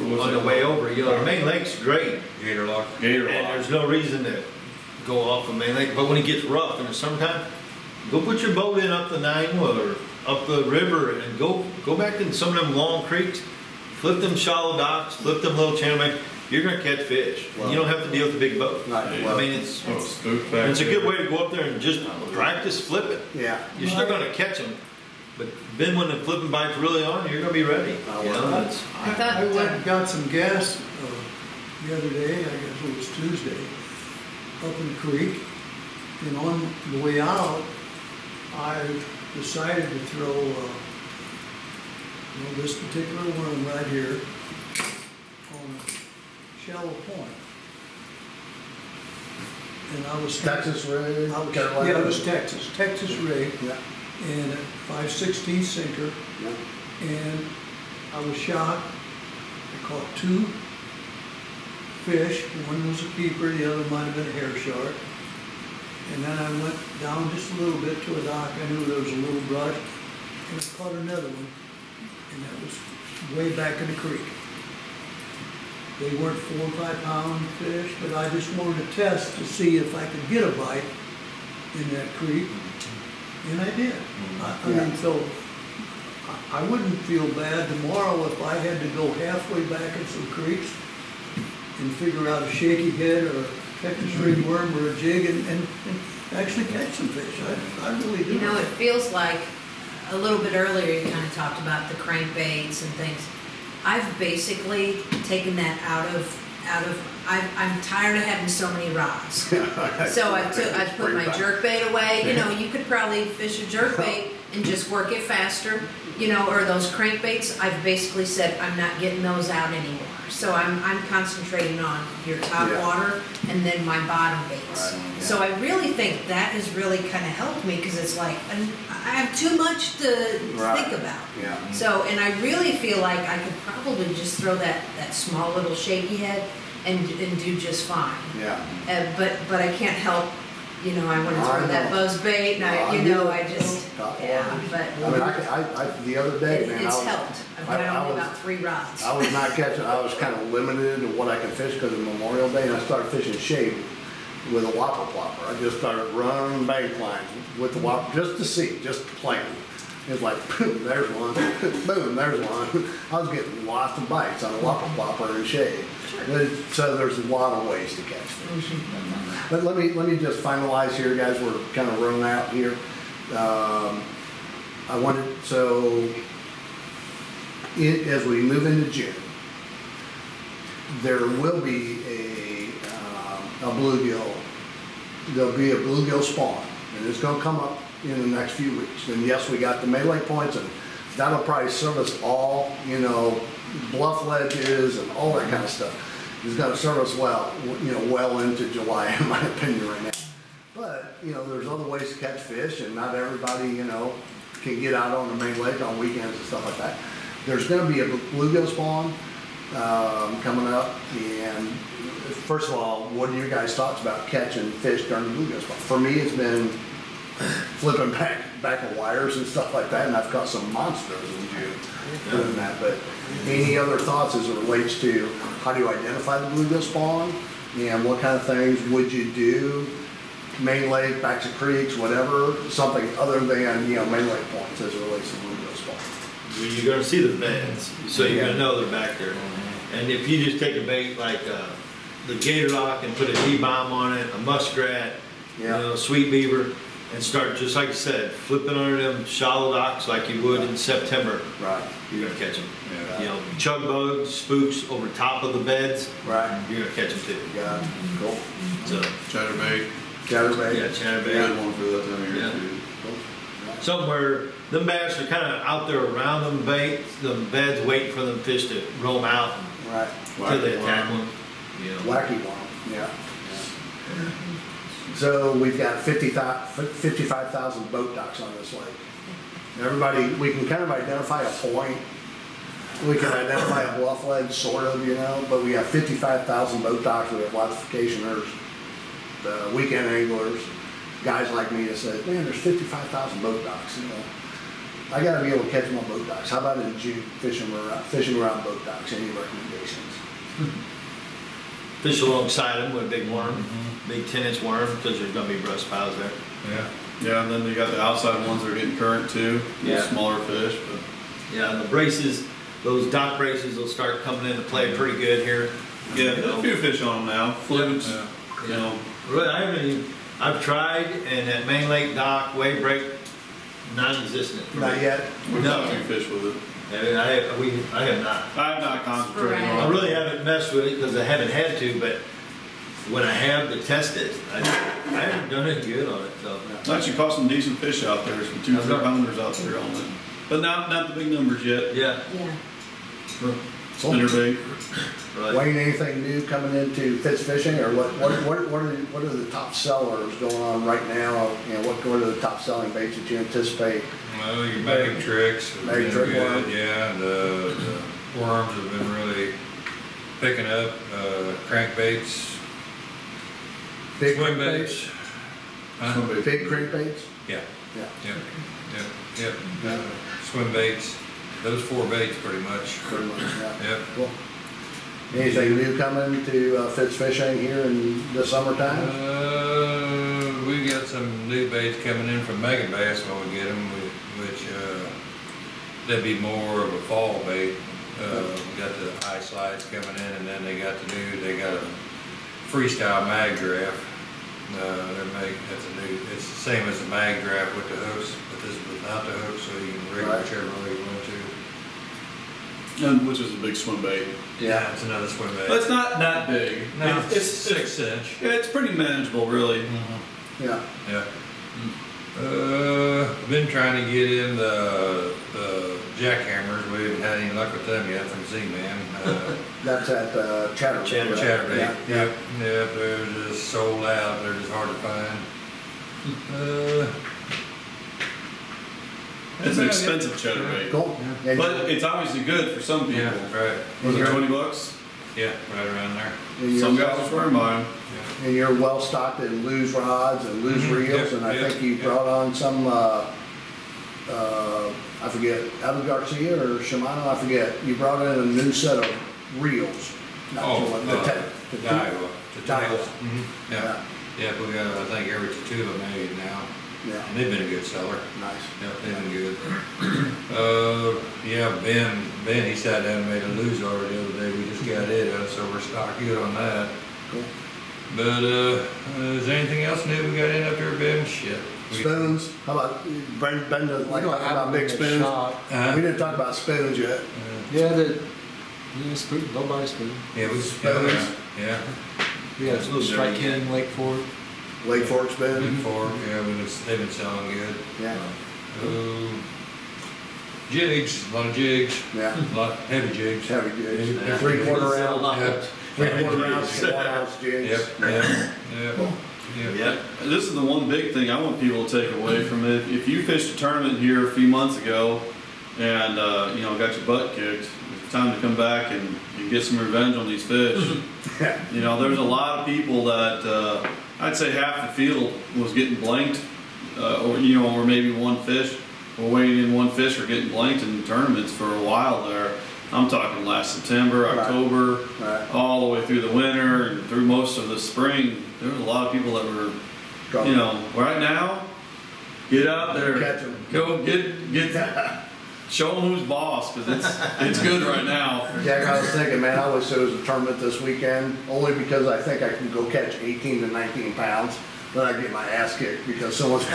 What's on it the way called? over. You know, Main Lake's great. Gator lock. Gator And lock. there's no reason to go off of Main Lake, but when it gets rough in the summertime, go put your boat in up the Nine or up the river and go back in some of them long creeks, flip them shallow docks, flip them little channel banks. You're gonna catch fish. Wow. You don't have to deal with the big boat. Right, I well- mean, it's Oh, spook back a there. good way to go up there and just practice flipping. Yeah. You're still gonna catch them, but then when the flipping bites really on, you're gonna be ready. You know, it's- I thought, I went and got some gas the other day, I guess it was Tuesday, up in the creek. And on the way out, I decided to throw, this particular worm right here on a shallow point. And I was. Texas rig, I was- Carolina. Yeah, it was Texas rig, Yeah, and a 5/16 sinker. yeah. And I was shocked. I caught 2 fish. One was a keeper, the other might have been a hair shark. And then I went down just a little bit to a dock. I knew there was a little brush, and I caught another one. And that was way back in the creek. They weren't 4 or 5 pound fish, but I just wanted to test to see if I could get a bite in that creek. And I did. I mean, so I wouldn't feel bad tomorrow if I had to go halfway back in some creeks and figure out a shaky head or a Texas ring worm or a jig and actually catch some fish. I really do. you know, it feels like, a little bit earlier, you kind of talked about the crankbaits and things. I've basically taken that out of, I'm tired of having so many rods. So I put my jerkbait away. You know, you could probably fish a jerkbait and just work it faster, you know, or those crankbaits. I've basically said I'm not getting those out anymore. So I'm concentrating on your top Yeah. water and then my bottom baits. Right, yeah. So I really think that has really kind of helped me, because it's like I have too much to Right. think about. Yeah. So, and I really feel like I could probably just throw that small little shaky head and do just fine. Yeah. But I can't help, you know, I want to I throw that know. buzz bait, and I I do. just, Top yeah, water. but I mean, I the other day, man, it's I was. helped. I've I got only was- about 3 rods. I was not catching, I was kind of limited to what I could fish because of Memorial Day, and I started fishing shape with a whopper plopper. I just started running bank lines with the whopper, just to see, just to play them. It's like, boom, there's one, boom, there's one. I was getting lots of bites on a whopper plopper and shade. So there's a lot of ways to catch fish. But let me just finalize here, guys, we're kind of running out here. I wanted, so as we move into June, there will be a bluegill. There'll be a bluegill spawn, and it's going to come up in the next few weeks. And yes, we got the Melee points, and that'll probably serve us all. You know, bluff ledges and all that kind of stuff. It's going to serve us well. You know, well into July, in my opinion, right now. But you know, there's other ways to catch fish, and not everybody, you know, can get out on the main lake on weekends and stuff like that. There's going to be a bluegill spawn coming up, and first of all, what are your guys' thoughts about catching fish during the bluegill spawn? For me, it's been flipping back of wires and stuff like that, and I've caught some monsters in June doing that. But any other thoughts as it relates to how do you identify the bluegill spawn, and what kind of things would you do? Main lake, backs of creeks, whatever, something other than, you know, main lake points as it relates to bluegill spawn. Well, you're gonna see the beds, so you're gonna know they're back there. And if you just take a bait like the gator lock and put a D-bomb on it, a muskrat, you Yeah. know, sweet beaver, and start, just like you said, flipping under them shallow docks like you would in September, Right, you're gonna catch them. Yeah. You know, chug bugs, spooks over top of the beds, right, you're gonna catch them too. got it, cool. So, Chatterbait, Chatterbait. yeah, good chatterbait. one for that time of year Yeah. too. Somewhere, them bass are kind of out there around them beds, waiting for them fish to roam out Right, until they Wacky attack worm. one. You know. wacky one, yeah. So we've got 55,000 boat docks on this lake. Everybody, we can kind of identify a point. We can identify a bluff ledge, sort of, you know, but we have 55,000 boat docks. We have lots of vacationers, the weekend anglers, guys like me that say, man, there's 55,000 boat docks, you know. I gotta be able to catch them on boat docks. How about in June, fishing around boat docks? Any recommendations? Fish alongside them with a big worm, big 10-inch worm, because there's gonna be brush piles there. Yeah. Yeah, and then they got the outside ones that are getting current too, Yeah. smaller fish, but. Yeah, and the braces, those dock braces will start coming into play pretty good here. Yeah, there's a few fish on them now, flukes, Yeah. you know. Really, I haven't even, I've tried, and at Main Lake dock, wave break, non-existent. for me. Not yet? We've No. got a few fish with it. I have not. I have not concentrated on it. I really haven't messed with it because I haven't had to, but when I have to test it, I haven't done it good on it, so. It's actually caught some decent fish out there, some 2-3 pounders out there on it. But not the big numbers yet. Yeah, Yeah. Spinnerbait. right. Wayne, anything new coming into Fitz Fishing, or what are the top sellers going on right now? You know, what are the top selling baits that you anticipate? Well, your bag tricks have Bag been trick good, worm. yeah, and the worms have been really picking up, crankbaits, Big swim crankbaits? baits. Huh? Big crankbaits? Yeah, Yeah. yep. Swim baits, those 4 baits pretty much. Pretty much, yeah. Yep. Cool. Anything new coming to Fitz Fishing here in the summertime? We got some new baits coming in from Mega Bass when we get them, which, that'd be more of a fall bait. We got the ice slides coming in, and then they got a freestyle mag draft. That's a new, it's the same as the mag draft with the hooks, but this is without the hooks, so you can rig Right. whichever way you want to. And which is a big swim bait. Yeah, it's another swim bait. But it's not that big. No, It's, it's 6 inch. yeah, it's pretty manageable, really. Yeah. Yeah. I've been trying to get in the jackhammers. We haven't had any luck with them yet from Z-Man. That's at Chatterbait. Chatterbait. Yeah. Yep, they're just sold out. They're just hard to find. It's an expensive chatterbait. Cool. And But it's obviously good for some people. Yeah, right. Was it $20? Yeah, right around there. you're Some guys are swearing by them. And you're well stocked in loose rods and loose reels, Yep, and I yep, think you yep. brought on some, I forget, Abu Garcia or Shimano, I forget. You brought in a new set of reels. Not Oh, Shimano, the Daiwa. The Daiwa. tails. Yeah. Yeah, we got, I think, every 2 of them made now. Yeah, And they've been a good seller. nice. Yep, they've been good. Yeah, Ben, he sat down and made a lose order the other day. We just got it, so we're stocked good on that. Cool. But, is there anything else new we got in up there, Ben? Shit. Spoons, how about, Ben doesn't like talking about big spoons. Uh-huh. We didn't talk about spoons yet. Yeah, spoon, they'll buy a spoon. Yeah, we, Spoons. yeah. We got a little Strike King, Lake Fork. Lake Fork Big spoon, Fork, yeah, they've been selling good. yeah, Jigs, a lot of jigs, yeah. a lot heavy jigs. Heavy jigs, Yeah. 3/4 Sell a ounce, lot. Yep, 3/4 ounce, to 1 ounce jigs. yep, yep. Yeah. This is the one big thing I want people to take away from it. If you fished a tournament here a few months ago and, got your butt kicked, it's time to come back and get some revenge on these fish. You know, there's a lot of people that, I'd say half the field was getting blanked, or maybe one fish, or weighing in one fish or getting blanked in tournaments for a while there. I'm talking last September, Right. October, Right. all the way through the winter and through most of the spring. There was a lot of people that were, right now, get out there, Catch 'em. go get show them who's boss, because it's good right now. Jack, I was thinking, man, I wish there was a tournament this weekend, only because I think I can go catch 18 to 19 pounds. Then I get my ass kicked because someone's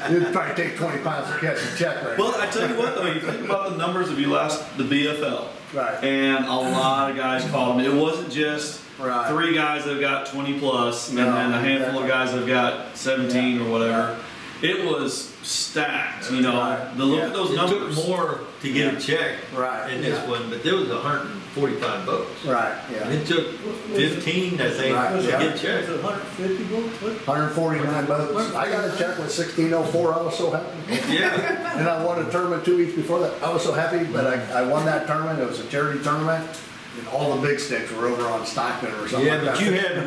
it'd probably take 20 pounds to catch a check right Well, now. I tell you what though, you think about the numbers of you last the BFL, Right. and a lot of guys called them. It wasn't just Right. 3 guys that got 20 plus, No, and a handful of exactly. guys that got 17 or whatever. It was stacked, you know. Right. The look Yeah. at those It numbers. took more to get a check Right. in this one, but there was 145 votes. Right, And yeah. it took 15, I think, Right, to yeah. get Was checked. it 150 votes? What? 149 votes. I got a check with 1604. I was so happy. Yeah. And I won a tournament 2 weeks before that. I was so happy, but I won that tournament. It was a charity tournament. And all the big sticks were over on Stockton or something Yeah, like but that.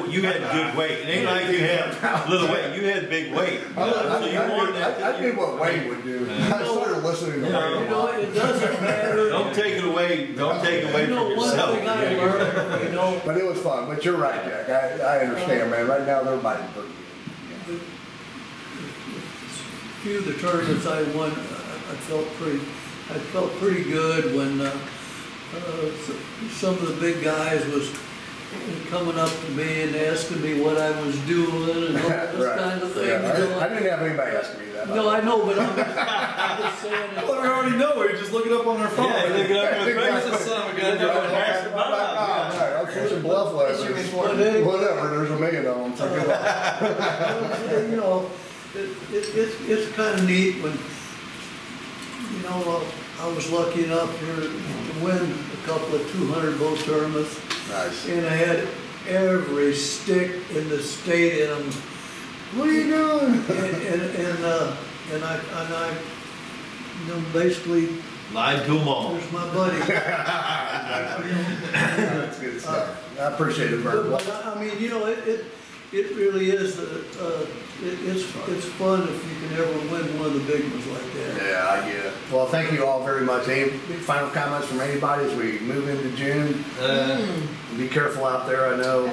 you had good weight. It ain't like you had little weight. You had big weight. So you won that. I knew what Wayne would do. I started listening to Yeah. Wayne. You know, it doesn't matter. Don't take it away. Don't take it away You know, from one yourself. thing I learned, you know, But it was fun. But you're right, Jack. I understand, man. Right now, they're biting pretty good. few of the tournaments I won, I felt pretty good when some of the big guys was coming up to me and asking me what I was doing and all this Right. kind of thing. Yeah, you know. I didn't have anybody asking me that. No, I know, but I'm just saying. Well, we already know. We're just looking up on our phone. Yeah, look it up on the Exactly. Where's the son of a gun? I'm fishing bluff lessons. Whatever, there's a million of them. So good luck. You know, it's kind of neat when, you know, I was lucky enough here to win a couple of 200 vote tournaments. Nice. And I had every stick in the state in them. What are you doing? And I, you know, basically, Lied to them all. there's my buddy. That's good stuff. I appreciate it very much. But I mean, you know, it really is, it's fun if you can ever win one of the big ones like that. Yeah, I get it. Well, thank you all very much. Any final comments from anybody as we move into June? Be careful out there, I know.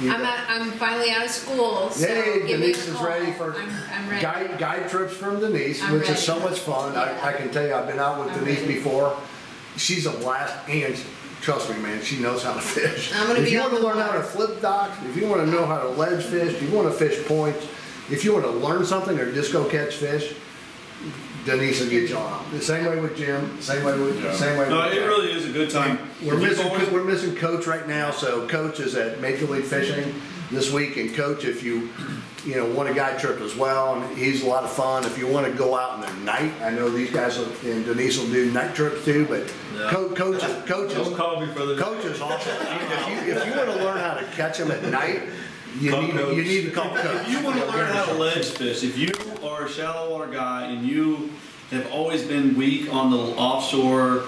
I'm finally out of school, so Yay, give me a Denise is call. ready for I'm ready. guide trips from Denise, I'm which ready. is so much fun. I can tell you, I've been out with I'm Denise ready. before. She's a blast, and trust me, man, she knows how to fish. I'm gonna If be you on want to the learn how to water. flip docks, if you want to know how to ledge fish, if you want to fish points, if you want to learn something or just go catch fish, Denise will get you on. The same way with Jim, same way with No, Jack. it really is a good time. We're If you've missing, always- we're missing Coach right now, so Coach is at Major League Fishing this week, and Coach, if you want a guide trip as well, and he's a lot of fun. If you want to go out in the night, I know these guys and Denise will do night trips too, but Yeah. Coach Don't is call me for the. Coach is awesome. If you want to learn how to catch them at night, you Call need Coach. to call Coach. If you want to learn how to ledge fish, if you are a shallow water guy and you have always been weak on the offshore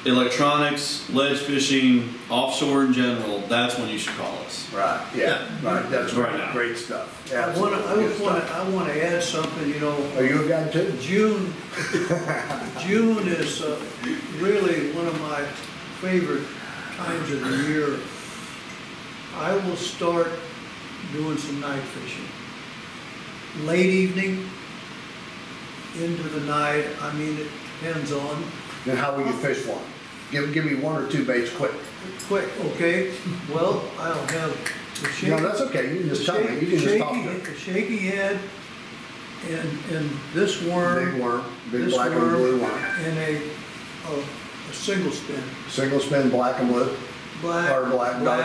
electronics, ledge fishing, offshore in general, that's when you should call us. Right, yeah, right, that's Right right, now. great stuff. I want Absolutely good stuff. to add something, you know. Are you a guide too? June is really one of my favorite times of the year. I will start doing some night fishing. Late evening, into the night, I mean, it depends on, Then how will you fish one? Give me one or two baits quick. quick, okay? Well, I'll have the shaky. No, that's okay, you can just tell me, you can just talk to me. The shaky head and this worm. Big worm, big this black and worm, blue worm. And a single spin. Single spin, black and blue. Black. Or black, dark.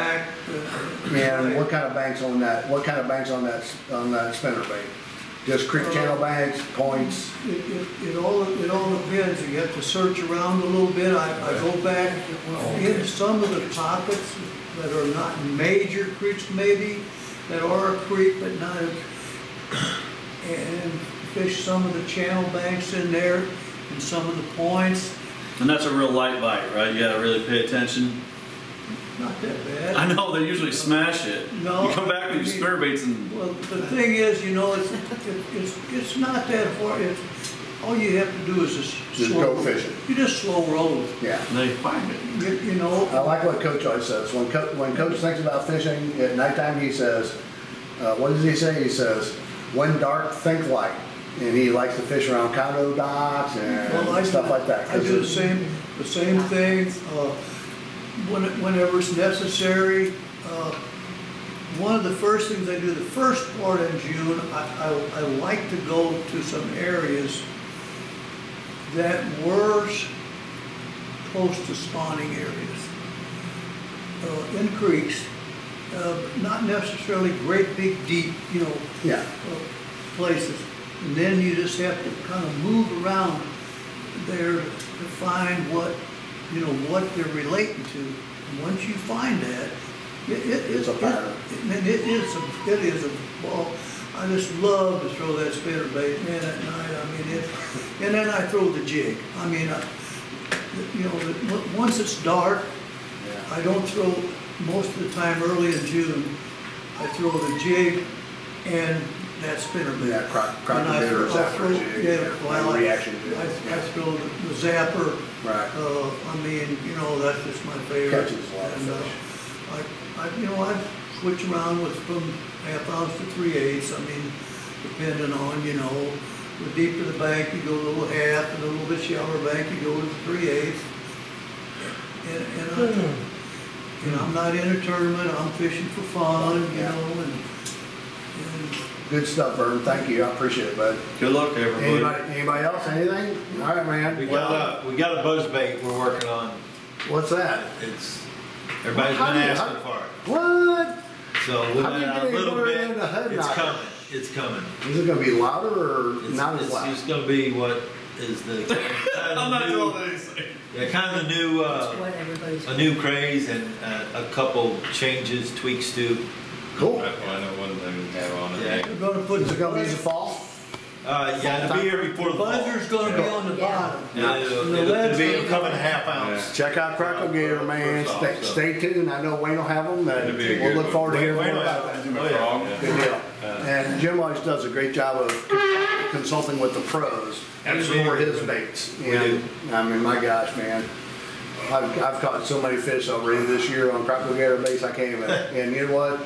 And what Black. kind of banks on that, on that spinner bait? Just creek channel banks, points? It all depends. You have to search around a little bit. I go back into some of the pockets that are not major creeks maybe, that are a creek but not, and fish some of the channel banks in there and some of the points. And that's a real light bite, right? You gotta really pay attention. Not that bad. I know, they usually smash it. No, You come back with your I mean- spinner baits and, Well, the thing is, you know, it's not that hard. All you have to do is Just slow. go fishing. You just slow roll it. Yeah. and they find it. You know. I like what Coach always says. When Coach thinks about fishing at nighttime, he says, what does he say? He says, when dark, think light. and he likes to fish around condo docks Well, and stuff like that. I do the same thing, whenever it's necessary. One of the first things I do, the first part in June, I like to go to some areas that were close to spawning areas. In creeks, not necessarily great big deep, Yeah, places. And then you just have to kind of move around there to find what they're relating to. And once you find that, It's a pattern. It is a ball. I just love to throw that spinner bait, man, at night. I mean, and then I throw the jig. I mean, once it's dark, I don't throw, most of the time early in June, I throw the jig and that spinner bait. yeah, crocker And I bait or throw- I throw- zapper jig. yeah, well, I- Reaction jig. I throw the zapper. Right. I mean, that's just my favorite. Catches a lot of And, fish. I switch around with from half ounce to 3/8. I mean, depending on, the deeper the bank, you go a little half, and a little bit shallower bank, you go to 3/8. And I'm not in a tournament, I'm fishing for fun, and Good stuff, Vern. Thank you. I appreciate it, bud. Good luck to everybody. Anybody else? Anything? All right, man. We got a buzz bait we're working on. What's that? Everybody's How been do you- asking for it. What? So we'll How do you let out get a little anywhere bit. in the head It's knocker? coming. It's coming. Is it gonna be louder or not as It's loud? just gonna be what is the I'm not doing anything. yeah, kind of the new What everybody's. a new craze and a couple changes, tweaks to. Cool. Well, I know one thing we have on it. Yeah. we're gonna put Is the it gonna be in the fall? Yeah, it'll be here before the fall. buzzer's gonna be on the Yeah. bottom. Yeah, And the it'll lead's be gonna coming a half ounce. Check out Crackle Gator, man. Stay tuned. I know Wayne will have them. It'll be a We'll good look one. forward to hearing more Wayne will about have that. them. Oh, yeah. Good deal. And Jim always does a great job of consulting with the pros for his baits. And, I mean, my gosh, man. I've caught so many fish already this year on Crackle Gator baits, I can't even. And you know what?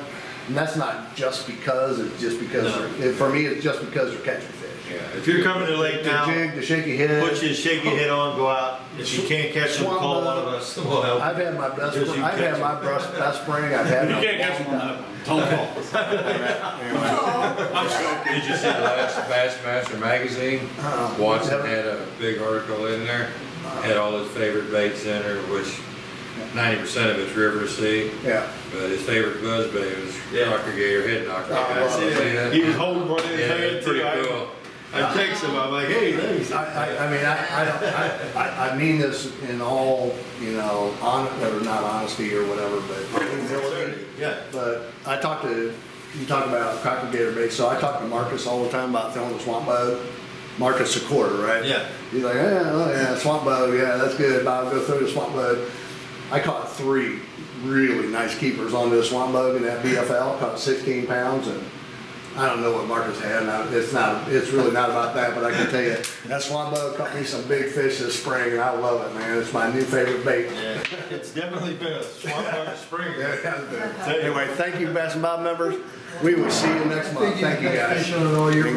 And that's not just because, it's just because, for me, it's just because they're catching fish. Yeah. If you're coming to Lake The now, jig, the shaky head. put your shaky head on, go out. If you can't catch them, call one of us. We'll help. I've had my best, Because you I've had catch my best spring, I've had. You can't catch them on the telephone. Did you see the last Bassmaster magazine? Watson had a big article in there, had all his favorite baits in there, which 90% of it's river to sea, Yeah. but his favorite buzz bait was Crocker Gator head knocker. Oh, See that? He was holding one in his Yeah, hand it's pretty too. cool. I text him, I'm like, hey, thanks. I mean, I mean this in all, or not honesty or whatever, but humility. Yeah. But you talk about Crackle Gator bait, so I talk to Marcus all the time about throwing the swamp bug. Marcus Secor, right? Yeah. He's like, yeah, swamp bug, yeah, that's good, Bob, go throw the swamp bug. I caught 3 really nice keepers on this swamp bug in that BFL, caught 16 pounds, and I don't know what Marcus had, and it's really not about that, but I can tell you, that swamp bug caught me some big fish this spring, and I love it, man. It's my new favorite bait. Yeah, it's definitely been a swamp bug spring. Yeah, it has been. Anyway, thank you, Bass and Bob members. We will see you next month. Thank you, guys. Fishing on all year